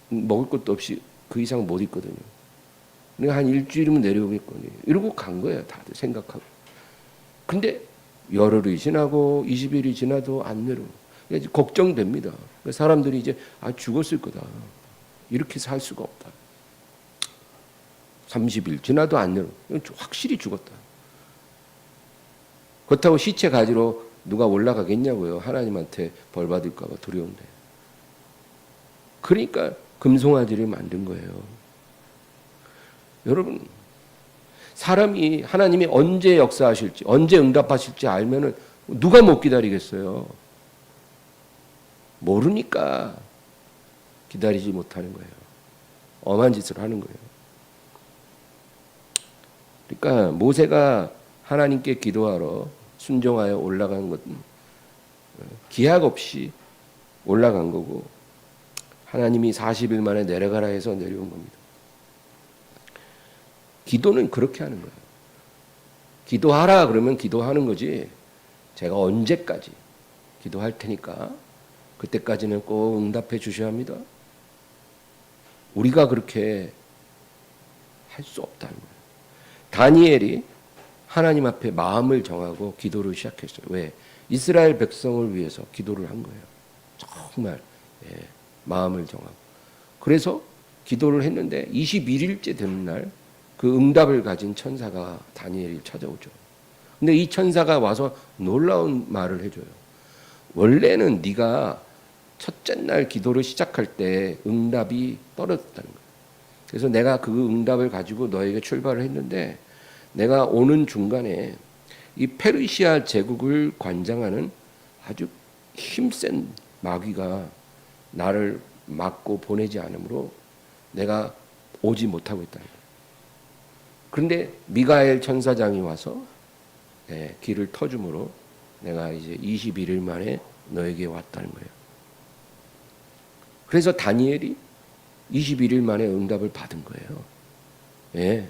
먹을 것도 없이 그 이상 못 있거든요. 내가 한 일주일이면 내려오겠거니 이러고 간 거예요. 다들 생각하고. 근데 열흘이 지나고 20일이 지나도 안 내려오고 이제 걱정됩니다. 사람들이 이제 죽었을 거다. 이렇게 살 수가 없다. 30일 지나도 안 내려오고 확실히 죽었다. 그렇다고 시체 가지러 누가 올라가겠냐고요. 하나님한테 벌 받을까 봐 두려운데. 그러니까 금송아지를 만든 거예요. 여러분, 사람이 하나님이 언제 역사하실지, 언제 응답하실지 알면은 누가 못 기다리겠어요. 모르니까 기다리지 못하는 거예요. 엄한 짓을 하는 거예요. 그러니까 모세가 하나님께 기도하러 순종하여 올라간 것은 기약 없이 올라간 거고, 하나님이 40일 만에 내려가라 해서 내려온 겁니다. 기도는 그렇게 하는 거예요. 기도하라 그러면 기도하는 거지, 제가 언제까지 기도할 테니까 그때까지는 꼭 응답해 주셔야 합니다. 우리가 그렇게 할 수 없다는 거예요. 다니엘이 하나님 앞에 마음을 정하고 기도를 시작했어요. 왜? 이스라엘 백성을 위해서 기도를 한 거예요. 정말 마음을 정하고. 그래서 기도를 했는데 21일째 되는 날 그 응답을 가진 천사가 다니엘을 찾아오죠. 근데 이 천사가 와서 놀라운 말을 해줘요. 원래는 네가 첫째 날 기도를 시작할 때 응답이 떨어졌다는 거예요. 그래서 내가 그 응답을 가지고 너에게 출발을 했는데, 내가 오는 중간에 이 페르시아 제국을 관장하는 아주 힘센 마귀가 나를 막고 보내지 않으므로 내가 오지 못하고 있다는 거예요. 그런데 미가엘 천사장이 와서 길을 터줌으로 내가 이제 21일 만에 너에게 왔다는 거예요. 그래서 다니엘이 21일 만에 응답을 받은 거예요. 예.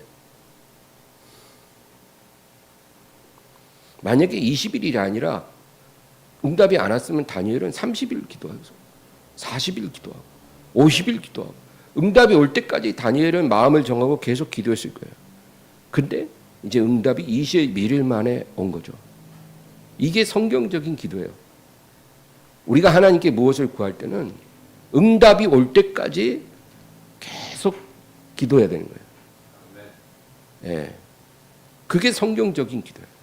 만약에 21일이 아니라 응답이 안 왔으면 다니엘은 30일 기도하고 40일 기도하고 50일 기도하고 응답이 올 때까지 다니엘은 마음을 정하고 계속 기도했을 거예요. 근데 이제 응답이 21일 만에 온 거죠. 이게 성경적인 기도예요. 우리가 하나님께 무엇을 구할 때는 응답이 올 때까지 계속 기도해야 되는 거예요. 예. 그게 성경적인 기도예요.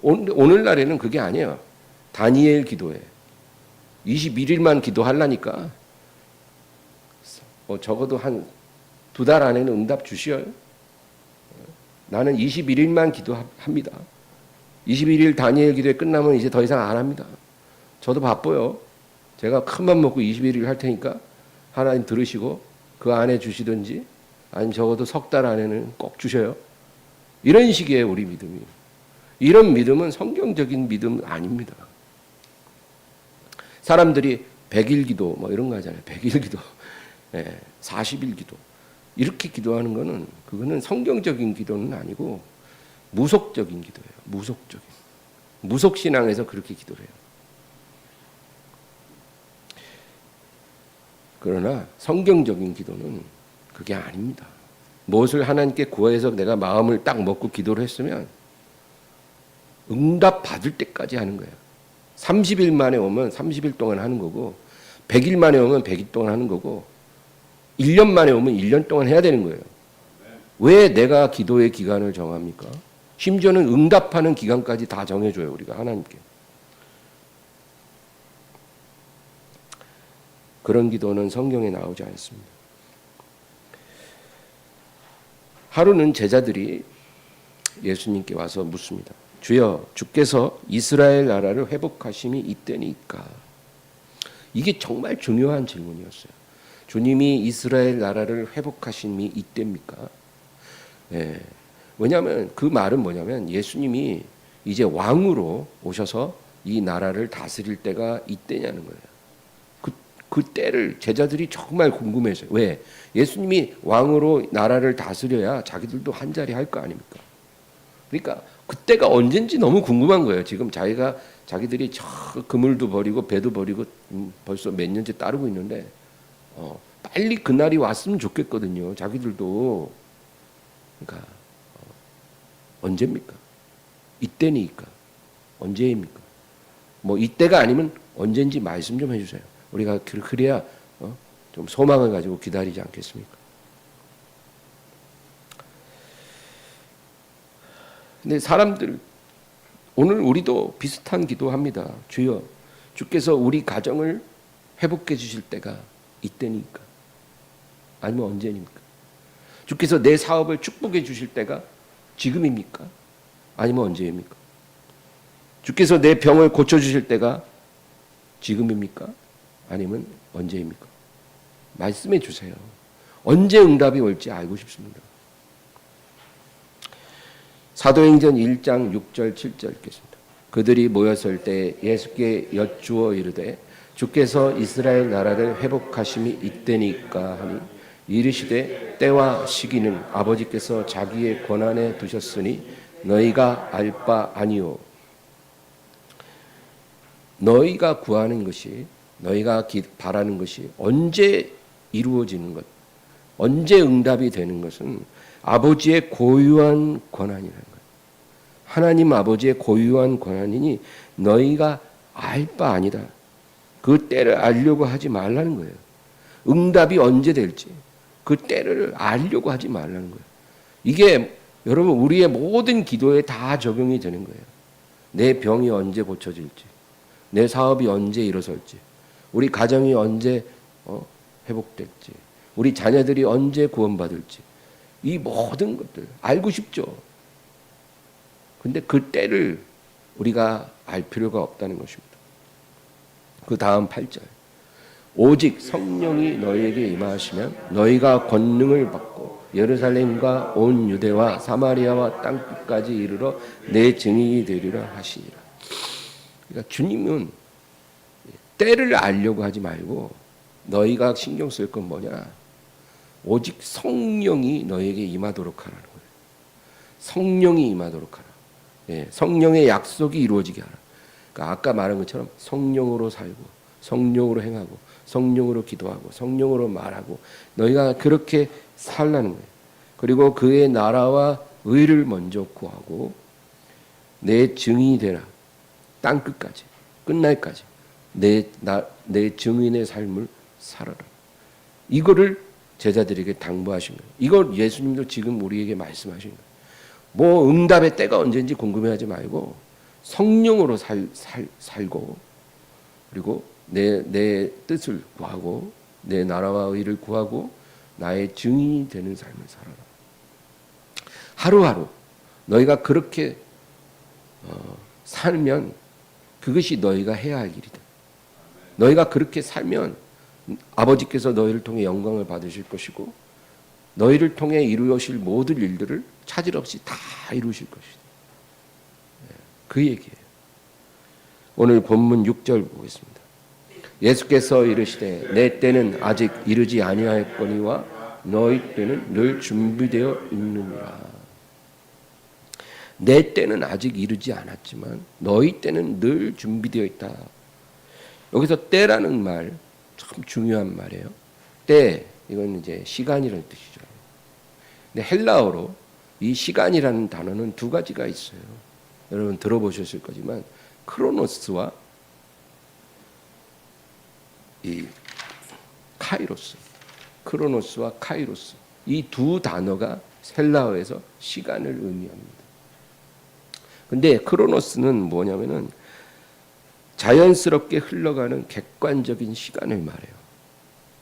오늘날에는 그게 아니에요. 다니엘 기도에 21일만 기도하려니까 적어도 한 2달 안에는 응답 주시어요. 나는 21일만 기도합니다. 21일 다니엘 기도에 끝나면 이제 더 이상 안 합니다. 저도 바빠요. 제가 큰맘 먹고 21일 할 테니까 하나님 들으시고 그 안에 주시든지 아니면 적어도 3달 안에는 꼭 주셔요. 이런 식이에요, 우리 믿음이. 이런 믿음은 성경적인 믿음 아닙니다. 사람들이 100일 기도 뭐 이런 거 하잖아요. 100일 기도, 40일 기도 이렇게 기도하는 거는 그거는 성경적인 기도는 아니고 무속적인 기도예요. 무속 신앙에서 그렇게 기도를 해요. 그러나 성경적인 기도는 그게 아닙니다. 무엇을 하나님께 구해서 내가 마음을 딱 먹고 기도를 했으면 응답 받을 때까지 하는 거예요. 30일 만에 오면 30일 동안 하는 거고 100일 만에 오면 100일 동안 하는 거고 1년 만에 오면 1년 동안 해야 되는 거예요. 왜 내가 기도의 기간을 정합니까? 심지어는 응답하는 기간까지 다 정해줘요. 우리가 하나님께. 그런 기도는 성경에 나오지 않습니다. 하루는 제자들이 예수님께 와서 묻습니다. 주여, 주께서 이스라엘 나라를 회복하심이 이때니까? 이게 정말 중요한 질문이었어요. 주님이 이스라엘 나라를 회복하심이 이때입니까? 예. 왜냐하면 그 말은 뭐냐면 예수님이 이제 왕으로 오셔서 이 나라를 다스릴 때가 이때냐는 거예요. 그 때를 제자들이 정말 궁금해했어요. 왜? 예수님이 왕으로 나라를 다스려야 자기들도 한 자리 할 거 아닙니까? 그러니까 그때가 언젠지 너무 궁금한 거예요. 지금 자기들이 저 그물도 버리고 배도 버리고 벌써 몇 년째 따르고 있는데 빨리 그날이 왔으면 좋겠거든요. 자기들도. 그러니까 언제입니까? 이때니까. 언제입니까? 뭐 이때가 아니면 언제인지 말씀 좀 해주세요. 우리가 그래야 좀 소망을 가지고 기다리지 않겠습니까? 근데 사람들 오늘 우리도 비슷한 기도합니다. 주여, 주께서 우리 가정을 회복해 주실 때가 이때니까. 아니면 언제입니까? 주께서 내 사업을 축복해 주실 때가 지금입니까? 아니면 언제입니까? 주께서 내 병을 고쳐 주실 때가 지금입니까? 아니면 언제입니까? 말씀해 주세요. 언제 응답이 올지 알고 싶습니다. 사도행전 1장 6절 7절 읽겠습니다. 그들이 모였을 때 예수께 여쭈어 이르되 주께서 이스라엘 나라를 회복하심이 이때니까 하니 이르시되 때와 시기는 아버지께서 자기의 권한에 두셨으니 너희가 알 바 아니오. 너희가 구하는 것이 너희가 바라는 것이 언제 이루어지는 것, 언제 응답이 되는 것은 아버지의 고유한 권한이라는 거예요. 하나님 아버지의 고유한 권한이니 너희가 알 바 아니다. 그 때를 알려고 하지 말라는 거예요. 응답이 언제 될지 그 때를 알려고 하지 말라는 거예요. 이게 여러분 우리의 모든 기도에 다 적용이 되는 거예요. 내 병이 언제 고쳐질지, 내 사업이 언제 일어설지, 우리 가정이 언제 회복될지, 우리 자녀들이 언제 구원받을지, 이 모든 것들 알고 싶죠. 근데 그 때를 우리가 알 필요가 없다는 것입니다. 그 다음 8절. 오직 성령이 너희에게 임하시면 너희가 권능을 받고 예루살렘과 온 유대와 사마리아와 땅끝까지 이르러 내 증인이 되리라 하시니라. 그러니까 주님은 때를 알려고 하지 말고 너희가 신경 쓸 건 뭐냐? 오직 성령이 너희에게 임하도록 하라는 거예요. 성령이 임하도록 하라. 예, 성령의 약속이 이루어지게 하라. 그러니까 아까 말한 것처럼 성령으로 살고 성령으로 행하고 성령으로 기도하고 성령으로 말하고 너희가 그렇게 살라는 거예요. 그리고 그의 나라와 의를 먼저 구하고 내 증인이 되라. 땅끝까지 끝날까지 내 증인의 삶을 살아라. 이거를 제자들에게 당부하신 거예요. 이걸 예수님도 지금 우리에게 말씀하신 거예요. 뭐 응답의 때가 언제인지 궁금해하지 말고 성령으로 살고 그리고 내 뜻을 구하고 내 나라와 의를 구하고 나의 증인이 되는 삶을 살아라. 하루하루 너희가 그렇게 살면 그것이 너희가 해야 할 일이다. 너희가 그렇게 살면 아버지께서 너희를 통해 영광을 받으실 것이고 너희를 통해 이루어질 모든 일들을 차질 없이 다 이루실 것이다. 그 얘기예요. 오늘 본문 6절 보겠습니다. 예수께서 이르시되 내 때는 아직 이르지 아니하였거니와 너희 때는 늘 준비되어 있느니라. 내 때는 아직 이르지 않았지만 너희 때는 늘 준비되어 있다. 여기서 때라는 말 참 중요한 말이에요. 때, 이건 이제 시간이라는 뜻이죠. 근데 헬라어로 이 시간이라는 단어는 두 가지가 있어요. 여러분 들어보셨을 거지만 크로노스와 이 카이로스, 크로노스와 카이로스 이 두 단어가 헬라어에서 시간을 의미합니다. 근데 크로노스는 뭐냐면은 자연스럽게 흘러가는 객관적인 시간을 말해요.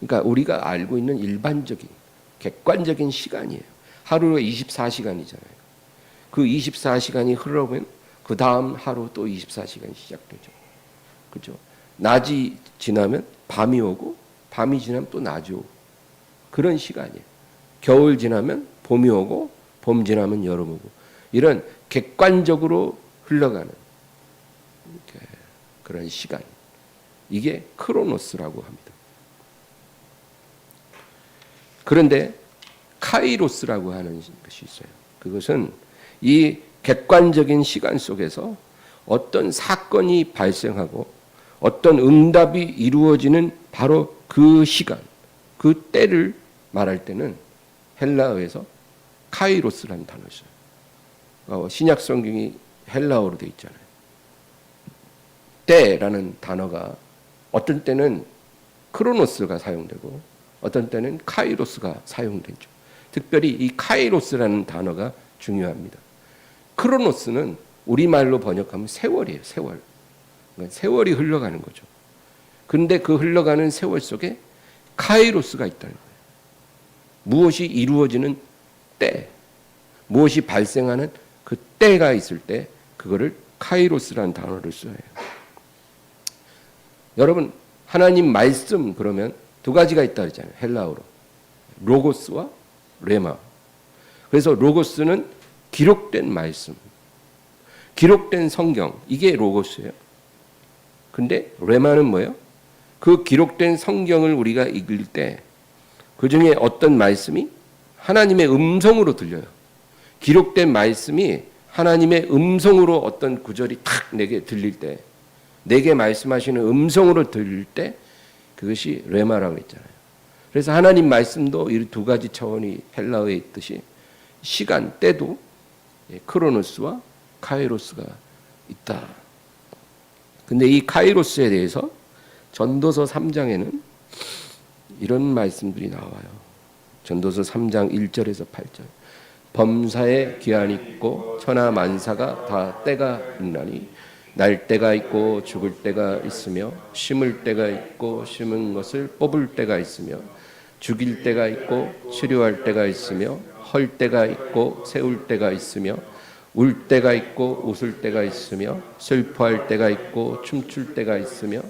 그러니까 우리가 알고 있는 일반적인 객관적인 시간이에요. 하루에 24시간이잖아요. 그 24시간이 흘러오면 그 다음 하루 또 24시간이 시작되죠. 그렇죠? 낮이 지나면 밤이 오고 밤이 지나면 또 낮이 오고 그런 시간이에요. 겨울 지나면 봄이 오고 봄 지나면 여름 오고 이런 객관적으로 흘러가는 그런 시간. 이게 크로노스라고 합니다. 그런데 카이로스라고 하는 것이 있어요. 그것은 이 객관적인 시간 속에서 어떤 사건이 발생하고 어떤 응답이 이루어지는 바로 그 시간, 그 때를 말할 때는 헬라어에서 카이로스라는 단어를 써요. 신약 성경이 헬라어로 되어 있잖아요. 때라는 단어가 어떤 때는 크로노스가 사용되고 어떤 때는 카이로스가 사용되죠. 특별히 이 카이로스라는 단어가 중요합니다. 크로노스는 우리말로 번역하면 세월이에요. 세월. 그러니까 세월이 흘러가는 거죠. 그런데 그 흘러가는 세월 속에 카이로스가 있다는 거예요. 무엇이 이루어지는 때, 무엇이 발생하는 그 때가 있을 때 그거를 카이로스라는 단어를 써요. 여러분 하나님 말씀 그러면 두 가지가 있다 그랬잖아요. 헬라어로 로고스와 레마. 그래서 로고스는 기록된 말씀, 기록된 성경, 이게 로고스예요. 근데 레마는 뭐예요? 그 기록된 성경을 우리가 읽을 때 그 중에 어떤 말씀이 하나님의 음성으로 들려요. 기록된 말씀이 하나님의 음성으로 어떤 구절이 탁 내게 들릴 때, 내게 말씀하시는 음성으로 들릴 때 그것이 레마라고 했잖아요. 그래서 하나님 말씀도 이 두 가지 차원이 헬라어에 있듯이 시간, 때도 크로노스와 카이로스가 있다. 근데 이 카이로스에 대해서 전도서 3장에는 이런 말씀들이 나와요. 전도서 3장 1절에서 8절. 범사에 기한이 있고 천하 만사가 다 때가 있나니 날 때가 있고 죽을 때가 있으며 심을 때가 있고 심은 것을 뽑을 때가 있으며 죽일 때가 있고 치료할 때가 있으며 헐 때가 있고 세울 때가 있으며 울 때가 있고 웃을 때가 있으며 슬퍼할 때가 있고 춤출 때가 있으며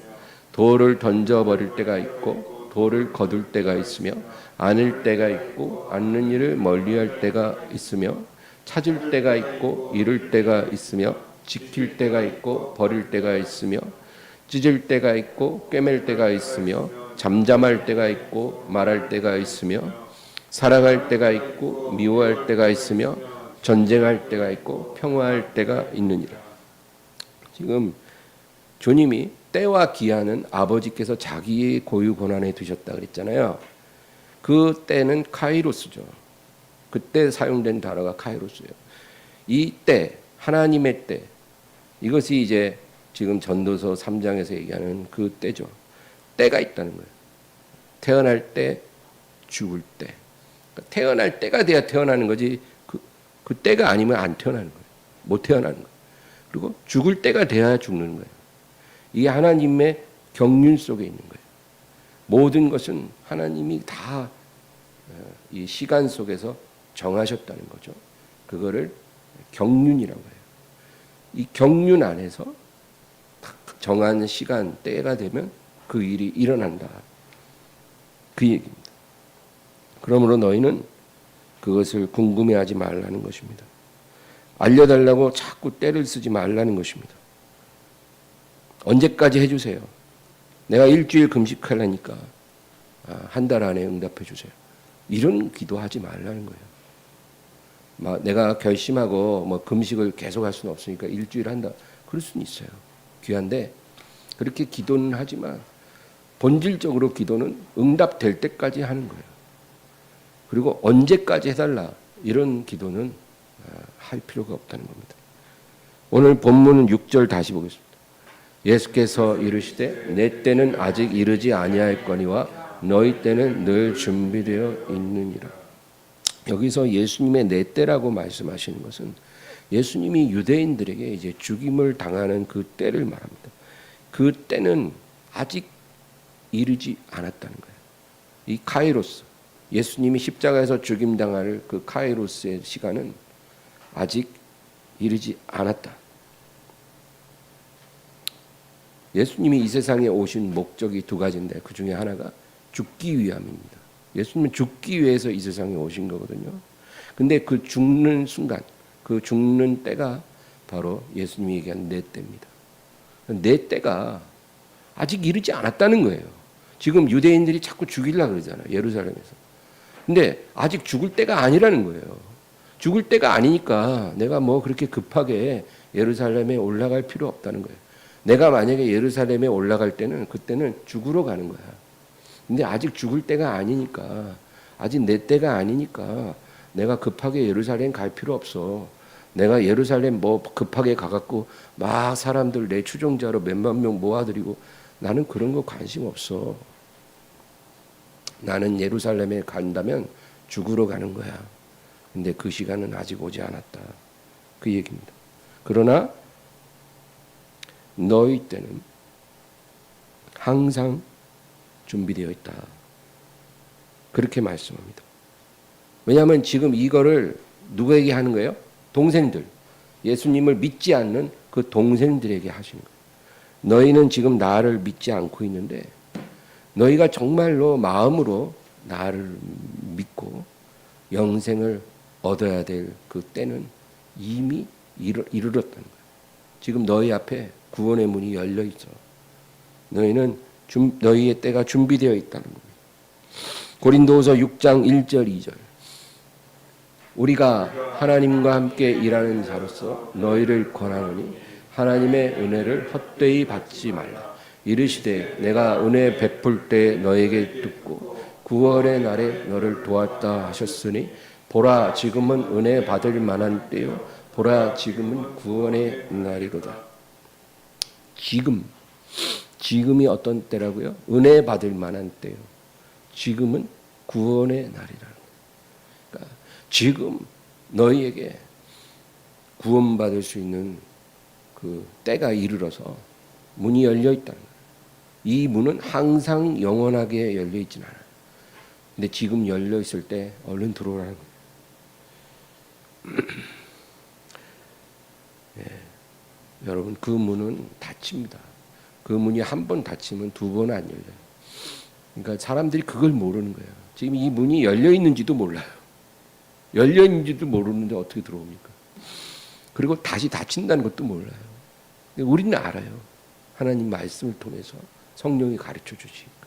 돌을 던져버릴 때가 있고 돌을 거둘 때가 있으며 안을 때가 있고 앉는 일을 멀리할 때가 있으며 찾을 때가 있고 잃을 때가 있으며 지킬 때가 있고 버릴 때가 있으며 찢을 때가 있고 꿰맬 때가 있으며 잠잠할 때가 있고 말할 때가 있으며 사랑할 때가 있고 미워할 때가 있으며 전쟁할 때가 있고 평화할 때가 있느니라. 지금 주님이 때와 기한은 아버지께서 자기의 고유 권한에 두셨다 그랬잖아요. 그 때는 카이로스죠. 그때 사용된 단어가 카이로스예요. 이 때, 하나님의 때, 이것이 이제 지금 전도서 3장에서 얘기하는 그 때죠. 때가 있다는 거예요. 태어날 때, 죽을 때. 그러니까 태어날 때가 돼야 태어나는 거지 그 때가 아니면 안 태어나는 거예요. 못 태어나는 거예요. 그리고 죽을 때가 돼야 죽는 거예요. 이게 하나님의 경륜 속에 있는 거예요. 모든 것은 하나님이 다 이 시간 속에서 정하셨다는 거죠. 그거를 경륜이라고 해요. 이 경륜 안에서 정한 시간, 때가 되면 그 일이 일어난다. 그 얘기입니다. 그러므로 너희는 그것을 궁금해하지 말라는 것입니다. 알려달라고 자꾸 때를 쓰지 말라는 것입니다. 언제까지 해주세요. 내가 일주일 금식하려니까 한 달 안에 응답해 주세요. 이런 기도하지 말라는 거예요. 내가 결심하고 금식을 계속할 수는 없으니까 일주일 한다. 그럴 수는 있어요. 귀한데 그렇게 기도는 하지만 본질적으로 기도는 응답될 때까지 하는 거예요. 그리고 언제까지 해달라 이런 기도는 할 필요가 없다는 겁니다. 오늘 본문 6절 다시 보겠습니다. 예수께서 이르시되 내 때는 아직 이르지 아니하였거니와 너희 때는 늘 준비되어 있느니라. 여기서 예수님의 내 때라고 말씀하시는 것은 예수님이 유대인들에게 이제 죽임을 당하는 그 때를 말합니다. 그 때는 아직 이르지 않았다는 거예요. 이 카이로스, 예수님이 십자가에서 죽임당할 그 카이로스의 시간은 아직 이르지 않았다. 예수님이 이 세상에 오신 목적이 두 가지인데 그 중에 하나가 죽기 위함입니다. 예수님은 죽기 위해서 이 세상에 오신 거거든요. 근데 그 죽는 순간, 그 죽는 때가 바로 예수님이 얘기한 내 때입니다. 내 때가 아직 이르지 않았다는 거예요. 지금 유대인들이 자꾸 죽이려고 그러잖아요. 예루살렘에서. 근데 아직 죽을 때가 아니라는 거예요. 죽을 때가 아니니까 내가 그렇게 급하게 예루살렘에 올라갈 필요 없다는 거예요. 내가 만약에 예루살렘에 올라갈 때는 그때는 죽으러 가는 거야. 근데 아직 죽을 때가 아니니까, 아직 내 때가 아니니까 내가 급하게 예루살렘 갈 필요 없어. 내가 예루살렘 급하게 가갖고 막 사람들 내 추종자로 몇만 명 모아드리고 나는 그런 거 관심 없어. 나는 예루살렘에 간다면 죽으러 가는 거야. 근데 그 시간은 아직 오지 않았다. 그 얘기입니다. 그러나 너희 때는 항상 준비되어 있다. 그렇게 말씀합니다. 왜냐하면 지금 이거를 누구에게 하는 거예요? 동생들. 예수님을 믿지 않는 그 동생들에게 하시는 거예요. 너희는 지금 나를 믿지 않고 있는데 너희가 정말로 마음으로 나를 믿고 영생을 얻어야 될 그 때는 이미 이르렀다는 거예요. 지금 너희 앞에 구원의 문이 열려 있어. 너희는 너희의 때가 준비되어 있다는 겁니다. 고린도후서 6장 1절 2절. 우리가 하나님과 함께 일하는 자로서 너희를 권하노니 하나님의 은혜를 헛되이 받지 말라. 이르시되 내가 은혜 베풀 때 너에게 듣고 구원의 날에 너를 도왔다 하셨으니 보라 지금은 은혜 받을 만한 때요 보라 지금은 구원의 날이로다. 지금이 어떤 때라고요? 은혜 받을 만한 때요. 지금은 구원의 날이라는 거예요. 그러니까 지금 너희에게 구원받을 수 있는 그 때가 이르러서 문이 열려 있다는 거예요. 이 문은 항상 영원하게 열려 있지는 않아요. 근데 지금 열려 있을 때 얼른 들어오라는 거예요. 여러분, 그 문은 닫힙니다. 그 문이 한 번 닫히면 두 번 안 열려요. 그러니까 사람들이 그걸 모르는 거예요. 지금 이 문이 열려 있는지도 몰라요. 열려 있는지도 모르는데 어떻게 들어옵니까? 그리고 다시 닫힌다는 것도 몰라요. 우리는 알아요. 하나님 말씀을 통해서 성령이 가르쳐 주시니까.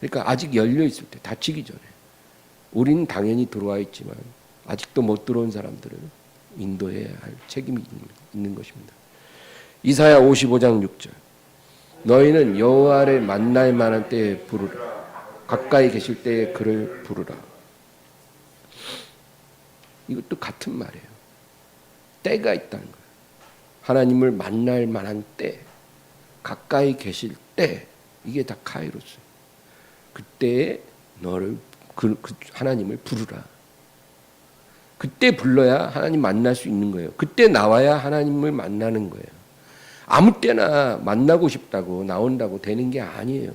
그러니까 아직 열려 있을 때, 닫히기 전에 우리는 당연히 들어와 있지만 아직도 못 들어온 사람들을 인도해야 할 책임이 있는 것입니다. 이사야 55장 6절. 너희는 여호와를 만날 만한 때에 부르라. 가까이 계실 때에 그를 부르라. 이것도 같은 말이에요. 때가 있다는 거예요. 하나님을 만날 만한 때, 가까이 계실 때, 이게 다 카이로스예요. 그때에 너를 하나님을 부르라. 그때 불러야 하나님 만날 수 있는 거예요. 그때 나와야 하나님을 만나는 거예요. 아무 때나 만나고 싶다고 나온다고 되는 게 아니에요.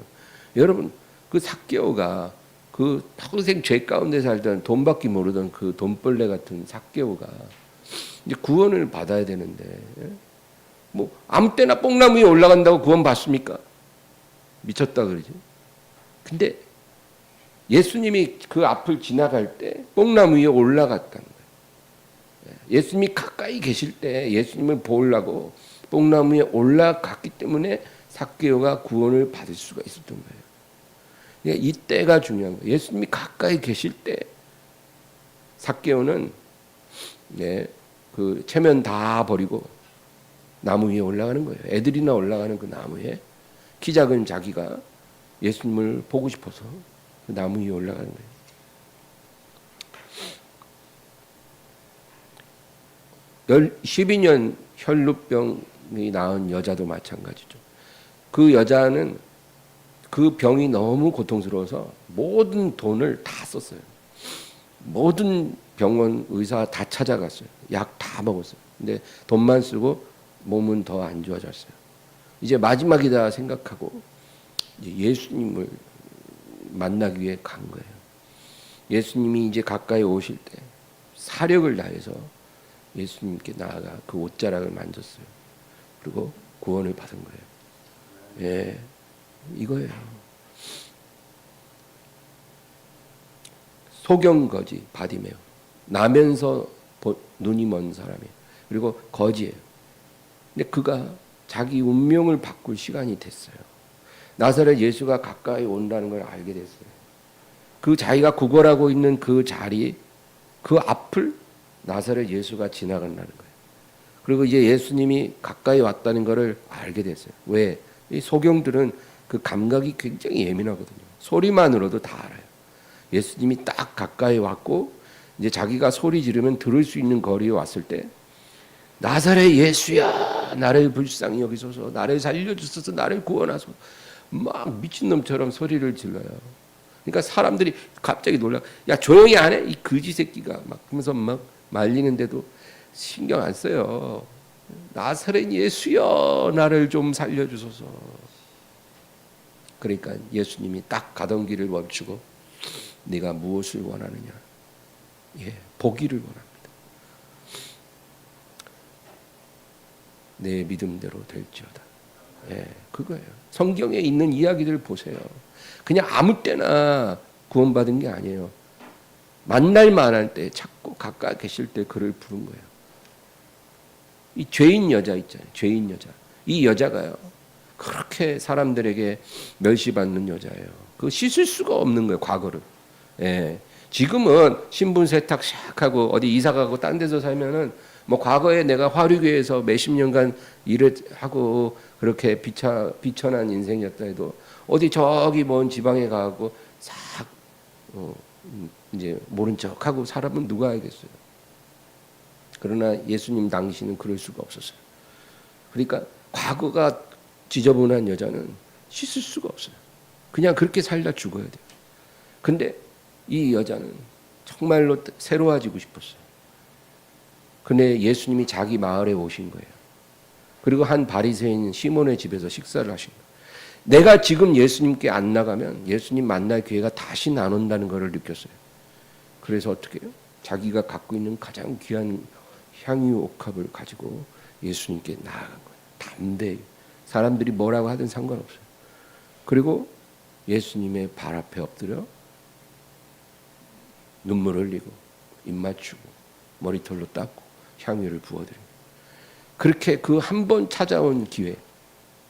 여러분, 그 삭개오가 그 평생 죄 가운데 살던 돈 받기 모르던 그 돈벌레 같은 삭개오가 이제 구원을 받아야 되는데, 뭐 아무 때나 뽕나무 위에 올라간다고 구원 받습니까? 미쳤다 그러지. 근데 예수님이 그 앞을 지나갈 때 뽕나무 위에 올라갔다는 거예요. 예수님이 가까이 계실 때 예수님을 보려고 뽕나무 위에 올라갔기 때문에 삭개오가 구원을 받을 수가 있었던 거예요. 그러니까 이 때가 중요한 거예요. 예수님이 가까이 계실 때 삭개오는 그 체면 다 버리고 나무 위에 올라가는 거예요. 애들이나 올라가는 그 나무에 키 작은 자기가 예수님을 보고 싶어서 그 나무 위에 올라가는 거예요. 12년 혈루병이 나은 여자도 마찬가지죠. 그 여자는 그 병이 너무 고통스러워서 모든 돈을 다 썼어요. 모든 병원 의사 다 찾아갔어요. 약 다 먹었어요. 근데 돈만 쓰고 몸은 더 안 좋아졌어요. 이제 마지막이다 생각하고 예수님을 만나기 위해 간 거예요. 예수님이 이제 가까이 오실 때 사력을 다해서 예수님께 나아가 그 옷자락을 만졌어요. 그리고 구원을 받은 거예요. 예, 이거예요. 소경거지 바디메오. 나면서 눈이 먼 사람이에요. 그리고 거지예요. 근데 그가 자기 운명을 바꿀 시간이 됐어요. 나사렛 예수가 가까이 온다는 걸 알게 됐어요. 그 자기가 구걸하고 있는 그 자리, 그 앞을 나사렛 예수가 지나간다는 거예요. 그리고 이제 예수님이 가까이 왔다는 것을 알게 됐어요. 왜? 이 소경들은 그 감각이 굉장히 예민하거든요. 소리만으로도 다 알아요. 예수님이 딱 가까이 왔고 이제 자기가 소리 지르면 들을 수 있는 거리에 왔을 때 나사렛 예수야, 나를 불쌍히 여기소서, 나를 살려주소서, 나를 구원하소서, 막 미친놈처럼 소리를 질러요. 그러니까 사람들이 갑자기 놀라, 야 조용히 안 해? 이 거지 새끼가 막 하면서 막 말리는데도 신경 안 써요. 나사렛 예수여, 나를 좀 살려주소서. 그러니까 예수님이 딱 가던 길을 멈추고 네가 무엇을 원하느냐? 예, 보기를 원합니다. 내 믿음대로 될지어다. 예, 그거예요. 성경에 있는 이야기들 보세요. 그냥 아무 때나 구원받은 게 아니에요. 만날 만할 때 찾고 가까이 계실 때 그를 부른 거예요. 이 죄인 여자 있잖아요. 죄인 여자. 이 여자가요. 그렇게 사람들에게 멸시받는 여자예요. 그 씻을 수가 없는 거예요. 과거를. 예. 지금은 신분 세탁 샥 하고 어디 이사 가고 딴 데서 살면은 뭐 과거에 내가 화류교에서 몇십 년간 일을 하고 그렇게 비천한 인생이었다 해도 어디 저기 먼 지방에 가고 싹 이제 모른 척하고 살아면 누가 알겠어요. 그러나 예수님 당시는 그럴 수가 없었어요. 그러니까 과거가 지저분한 여자는 씻을 수가 없어요. 그냥 그렇게 살다 죽어야 돼요. 근데 이 여자는 정말로 새로워지고 싶었어요. 근데 예수님이 자기 마을에 오신 거예요. 그리고 한 바리새인 시몬의 집에서 식사를 하신 거예요. 내가 지금 예수님께 안 나가면 예수님 만날 기회가 다시 안 온다는 것을 느꼈어요. 그래서 어떻게 해요? 자기가 갖고 있는 가장 귀한 향유 옥합을 가지고 예수님께 나아간 거예요. 담대히. 사람들이 뭐라고 하든 상관없어요. 그리고 예수님의 발 앞에 엎드려 눈물 흘리고 입 맞추고 머리털로 닦고 향유를 부어드려요. 그렇게 그 한 번 찾아온 기회,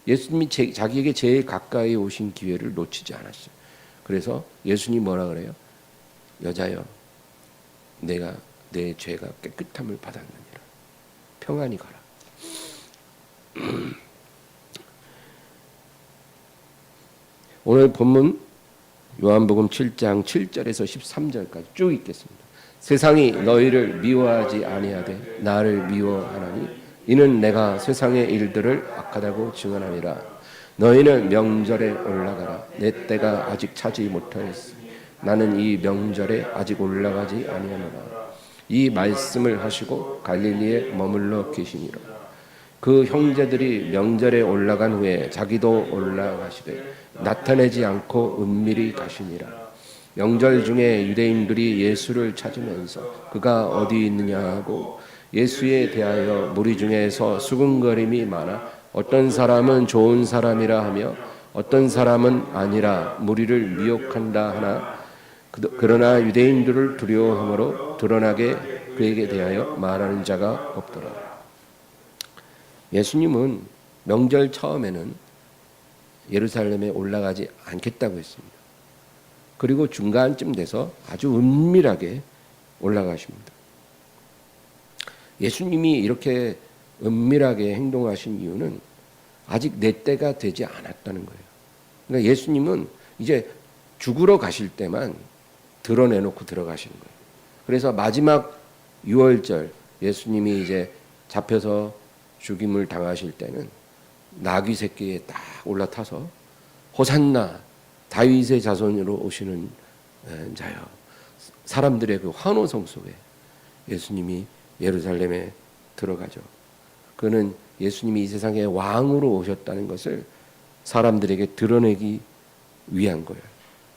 예수님이 자기에게 제일 가까이 오신 기회를 놓치지 않았어요. 그래서 예수님이 뭐라 그래요? 여자여, 내가 내 죄가 깨끗함을 받았느니라. 평안히 가라. 오늘 본문 요한복음 7장 7절에서 13절까지 쭉 읽겠습니다. 세상이 너희를 미워하지 아니하되 나를 미워하나니 이는 내가 세상의 일들을 악하다고 증언하니라. 너희는 명절에 올라가라. 내 때가 아직 차지 못하였으니 나는 이 명절에 아직 올라가지 아니하노라. 이 말씀을 하시고 갈릴리에 머물러 계시니라. 그 형제들이 명절에 올라간 후에 자기도 올라가시되 나타내지 않고 은밀히 가시니라. 명절 중에 유대인들이 예수를 찾으면서 그가 어디 있느냐 하고 예수에 대하여 무리 중에서 수군거림이 많아 어떤 사람은 좋은 사람이라 하며 어떤 사람은 아니라 무리를 미혹한다 하나 그러나 유대인들을 두려워함으로 드러나게 그에게 대하여 말하는 자가 없더라. 예수님은 명절 처음에는 예루살렘에 올라가지 않겠다고 했습니다. 그리고 중간쯤 돼서 아주 은밀하게 올라가십니다. 예수님이 이렇게 은밀하게 행동하신 이유는 아직 내 때가 되지 않았다는 거예요. 그러니까 예수님은 이제 죽으러 가실 때만 드러내놓고 들어가시는 거예요. 그래서 마지막 6월절 예수님이 이제 잡혀서 죽임을 당하실 때는 나귀 새끼에 딱 올라타서 호산나 다윗의 자손으로 오시는 자여, 사람들의 그 환호성 속에 예수님이 예루살렘에 들어가죠. 그는 예수님이 이 세상에 왕으로 오셨다는 것을 사람들에게 드러내기 위한 거예요.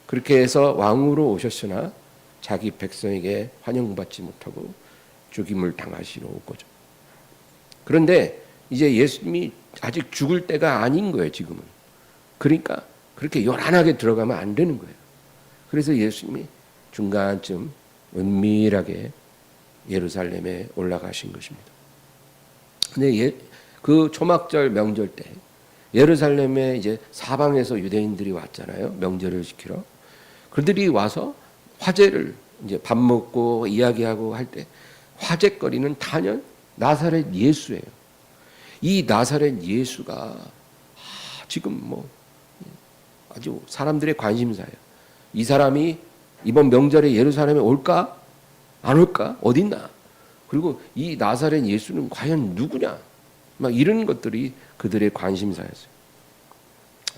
그렇게 해서 왕으로 오셨으나 자기 백성에게 환영받지 못하고 죽임을 당하시러 올 거죠. 그런데 이제 예수님이 아직 죽을 때가 아닌 거예요, 지금은. 그러니까 그렇게 요란하게 들어가면 안 되는 거예요. 그래서 예수님이 중간쯤 은밀하게 예루살렘에 올라가신 것입니다. 근데 그 초막절 명절 때 예루살렘에 이제 사방에서 유대인들이 왔잖아요. 명절을 지키러. 그들이 와서 화제를 이제 밥 먹고 이야기하고 할 때 화제거리는 단연 나사렛 예수예요. 이 나사렛 예수가 지금 뭐 아주 사람들의 관심사예요. 이 사람이 이번 명절에 예루살렘에 올까? 안 올까? 어딨나? 그리고 이 나사렛 예수는 과연 누구냐? 막 이런 것들이 그들의 관심사였어요.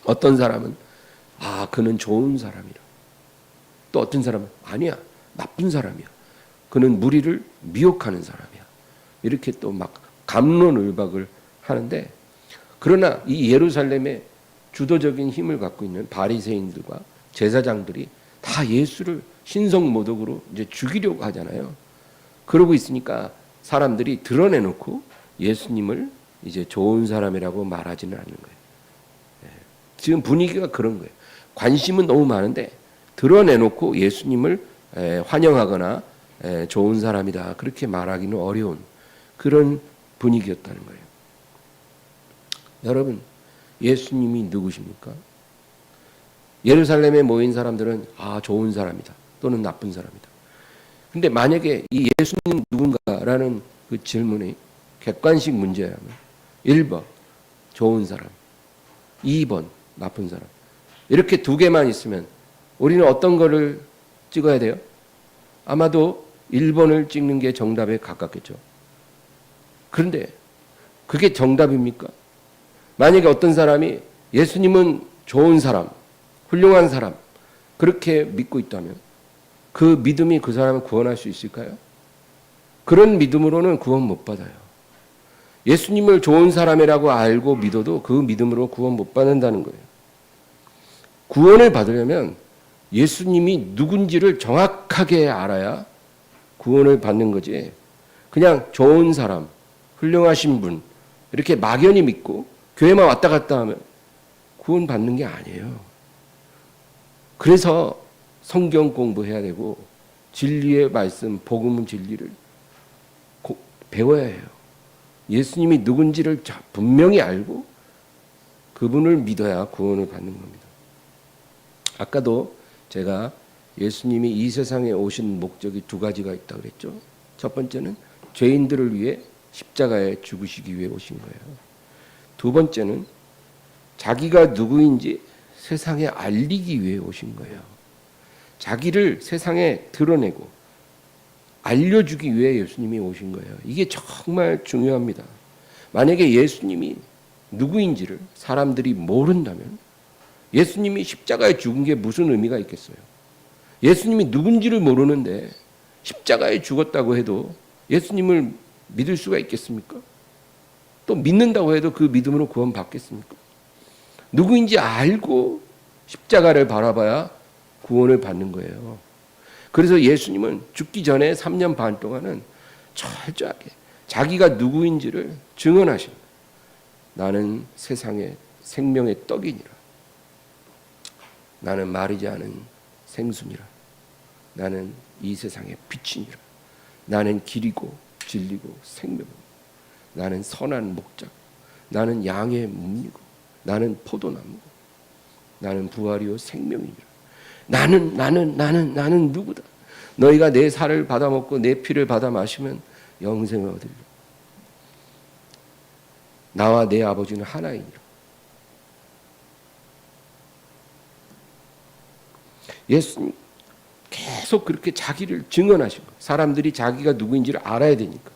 어떤 사람은 그는 좋은 사람이라. 또 어떤 사람은 아니야, 나쁜 사람이야. 그는 무리를 미혹하는 사람이야. 이렇게 또 막 갑론을박을 하는데, 그러나 이 예루살렘에 주도적인 힘을 갖고 있는 바리새인들과 제사장들이 다 예수를 신성모독으로 이제 죽이려고 하잖아요. 그러고 있으니까 사람들이 드러내놓고 예수님을 이제 좋은 사람이라고 말하지는 않는 거예요. 지금 분위기가 그런 거예요. 관심은 너무 많은데 드러내놓고 예수님을 환영하거나 좋은 사람이다 그렇게 말하기는 어려운 그런 분위기였다는 거예요. 여러분, 예수님이 누구십니까? 예루살렘에 모인 사람들은 좋은 사람이다 또는 나쁜 사람이다. 근데 만약에 이 예수님 누군가라는 그 질문이 객관식 문제라면 1번 좋은 사람, 2번 나쁜 사람, 이렇게 두 개만 있으면 우리는 어떤 거를 찍어야 돼요? 아마도 1번을 찍는 게 정답에 가깝겠죠. 그런데 그게 정답입니까? 만약에 어떤 사람이 예수님은 좋은 사람, 훌륭한 사람 그렇게 믿고 있다면 그 믿음이 그 사람을 구원할 수 있을까요? 그런 믿음으로는 구원 못 받아요. 예수님을 좋은 사람이라고 알고 믿어도 그 믿음으로 구원 못 받는다는 거예요. 구원을 받으려면 예수님이 누군지를 정확하게 알아야 구원을 받는 거지. 그냥 좋은 사람, 훌륭하신 분, 이렇게 막연히 믿고 교회만 왔다 갔다 하면 구원 받는 게 아니에요. 그래서 성경 공부해야 되고 진리의 말씀, 복음은 진리를 배워야 해요. 예수님이 누군지를 분명히 알고 그분을 믿어야 구원을 받는 겁니다. 아까도 제가 예수님이 이 세상에 오신 목적이 두 가지가 있다고 그랬죠. 첫 번째는 죄인들을 위해 십자가에 죽으시기 위해 오신 거예요. 두 번째는 자기가 누구인지 세상에 알리기 위해 오신 거예요. 자기를 세상에 드러내고 알려주기 위해 예수님이 오신 거예요. 이게 정말 중요합니다. 만약에 예수님이 누구인지를 사람들이 모른다면 예수님이 십자가에 죽은 게 무슨 의미가 있겠어요? 예수님이 누군지를 모르는데 십자가에 죽었다고 해도 예수님을 믿을 수가 있겠습니까? 또 믿는다고 해도 그 믿음으로 구원 받겠습니까? 누구인지 알고 십자가를 바라봐야 구원을 받는 거예요. 그래서 예수님은 죽기 전에 3년 반 동안은 철저하게 자기가 누구인지를 증언하신 거예요. 나는 세상의 생명의 떡이니라. 나는 마르지 않은 생수니라. 나는 이 세상의 빛이니라. 나는 길이고 진리고 생명이고 나는 선한 목자. 나는 양의 묵이고 나는 포도나무고 나는 부활이요 생명이니라. 나는 누구다. 너희가 내 살을 받아 먹고 내 피를 받아 마시면 영생을 얻으리라. 나와 내 아버지는 하나이니라. 예수님 계속 그렇게 자기를 증언하신 거예요. 사람들이 자기가 누구인지를 알아야 되니까.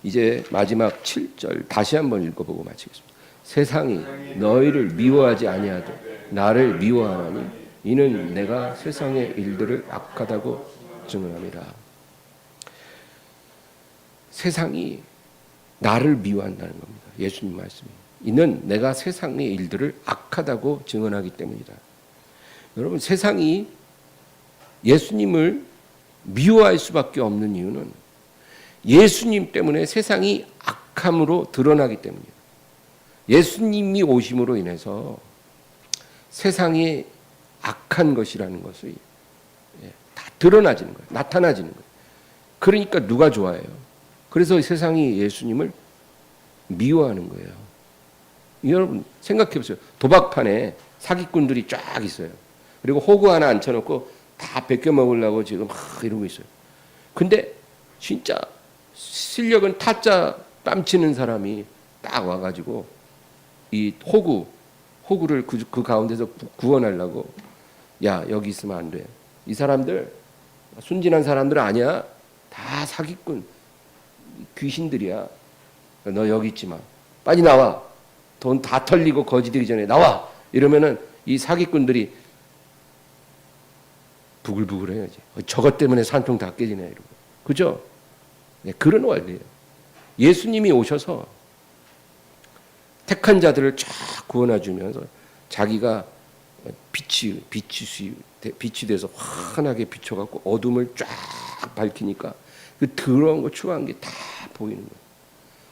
이제 마지막 7절 다시 한번 읽어보고 마치겠습니다. 세상이 너희를 미워하지 아니하되 나를 미워하나니 이는 내가 세상의 일들을 악하다고 증언합니다. 세상이 나를 미워한다는 겁니다. 예수님 말씀이. 이는 내가 세상의 일들을 악하다고 증언하기 때문이다. 여러분, 세상이 예수님을 미워할 수밖에 없는 이유는 예수님 때문에 세상이 악함으로 드러나기 때문이에요. 예수님이 오심으로 인해서 세상이 악한 것이라는 것이 다 드러나지는 거예요. 나타나지는 거예요. 그러니까 누가 좋아해요? 그래서 세상이 예수님을 미워하는 거예요. 여러분 생각해 보세요. 도박판에 사기꾼들이 쫙 있어요. 그리고 호구 하나 앉혀놓고 다 베껴 먹으려고 지금 막 이러고 있어요. 근데 진짜 실력은 타짜 뺨치는 사람이 딱 와가지고 이 호구를 그 가운데서 구원하려고 야 여기 있으면 안 돼. 이 사람들 순진한 사람들 아니야. 다 사기꾼 귀신들이야. 너 여기 있지 마. 빨리 나와. 돈 다 털리고 거지되기 전에 나와. 이러면은 이 사기꾼들이 부글부글 해야지. 저것 때문에 산통 다 깨지네. 이러고. 그죠? 네, 그런 원리예요. 예수님이 오셔서 택한 자들을 쫙 구원해 주면서 자기가 빛이 돼서 환하게 비춰갖고 어둠을 쫙 밝히니까 그 더러운 거 추구한 게 다 보이는 거예요.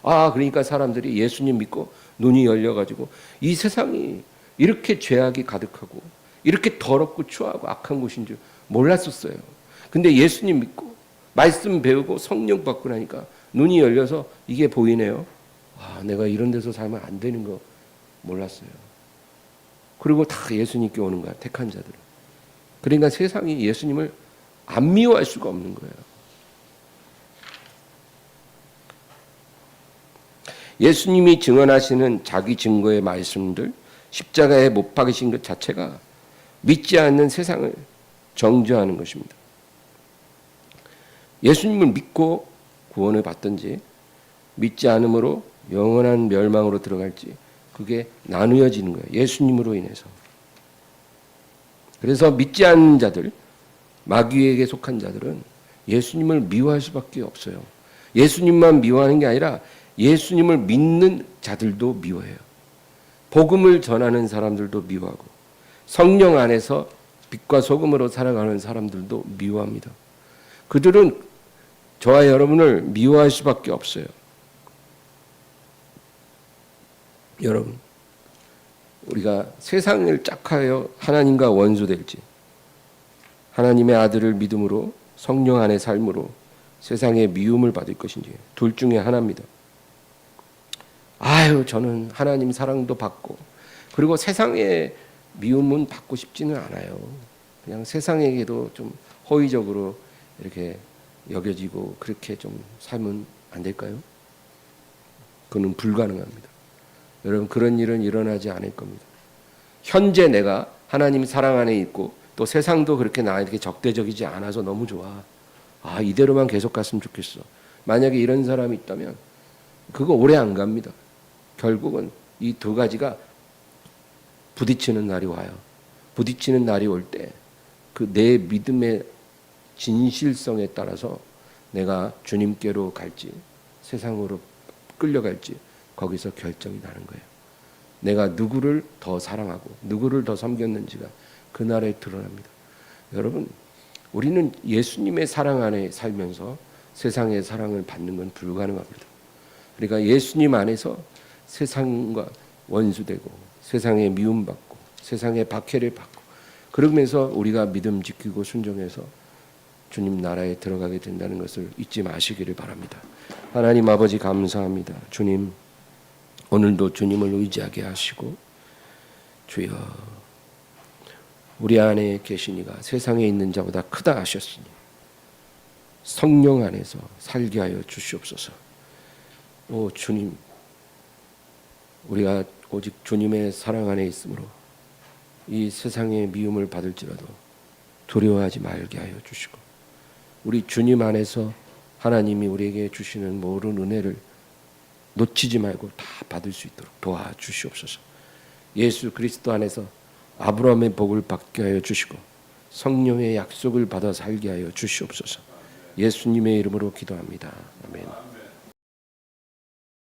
아, 그러니까 사람들이 예수님 믿고 눈이 열려가지고 이 세상이 이렇게 죄악이 가득하고 이렇게 더럽고 추하고 악한 곳인 줄 몰랐었어요. 근데 예수님 믿고 말씀 배우고 성령 받고 나니까 눈이 열려서 이게 보이네요. 아, 내가 이런 데서 살면 안 되는 거 몰랐어요. 그리고 다 예수님께 오는 거야, 택한 자들은. 그러니까 세상이 예수님을 안 미워할 수가 없는 거예요. 예수님이 증언하시는 자기 증거의 말씀들, 십자가에 못 박으신 것 자체가 믿지 않는 세상을 정죄하는 것입니다. 예수님을 믿고 구원을 받든지 믿지 않음으로 영원한 멸망으로 들어갈지 그게 나누어지는 거예요. 예수님으로 인해서. 그래서 믿지 않는 자들, 마귀에게 속한 자들은 예수님을 미워할 수밖에 없어요. 예수님만 미워하는 게 아니라 예수님을 믿는 자들도 미워해요. 복음을 전하는 사람들도 미워하고 성령 안에서 빛과 소금으로 살아가는 사람들도 미워합니다. 그들은 저와 여러분을 미워할 수밖에 없어요. 여러분, 우리가 세상을 짝하여 하나님과 원수될지, 하나님의 아들을 믿음으로 성령 안의 삶으로 세상의 미움을 받을 것인지 둘 중에 하나입니다. 저는 하나님 사랑도 받고 그리고 세상의 미움은 받고 싶지는 않아요. 그냥 세상에게도 좀 호의적으로 이렇게 여겨지고 그렇게 좀 살면 안 될까요? 그건 불가능합니다. 여러분, 그런 일은 일어나지 않을 겁니다. 현재 내가 하나님 사랑 안에 있고 또 세상도 그렇게 나에게 적대적이지 않아서 너무 좋아. 이대로만 계속 갔으면 좋겠어. 만약에 이런 사람이 있다면 그거 오래 안 갑니다. 결국은 이 두 가지가 부딪히는 날이 와요. 부딪히는 날이 올 때 그 내 믿음의 진실성에 따라서 내가 주님께로 갈지 세상으로 끌려갈지 거기서 결정이 나는 거예요. 내가 누구를 더 사랑하고 누구를 더 섬겼는지가 그날에 드러납니다. 여러분, 우리는 예수님의 사랑 안에 살면서 세상의 사랑을 받는 건 불가능합니다. 그러니까 예수님 안에서 세상과 원수되고 세상에 미움받고 세상에 박해를 받고 그러면서 우리가 믿음 지키고 순종해서 주님 나라에 들어가게 된다는 것을 잊지 마시기를 바랍니다. 하나님 아버지 감사합니다. 주님, 오늘도 주님을 의지하게 하시고 주여, 우리 안에 계신 이가 세상에 있는 자보다 크다 하셨으니 성령 안에서 살게 하여 주시옵소서. 오 주님, 우리가 오직 주님의 사랑 안에 있으므로 이 세상의 미움을 받을지라도 두려워하지 말게 하여 주시고 우리 주님 안에서 하나님이 우리에게 주시는 모든 은혜를 놓치지 말고 다 받을 수 있도록 도와주시옵소서. 예수 그리스도 안에서 아브라함의 복을 받게 하여 주시고 성령의 약속을 받아 살게 하여 주시옵소서. 예수님의 이름으로 기도합니다. 아멘.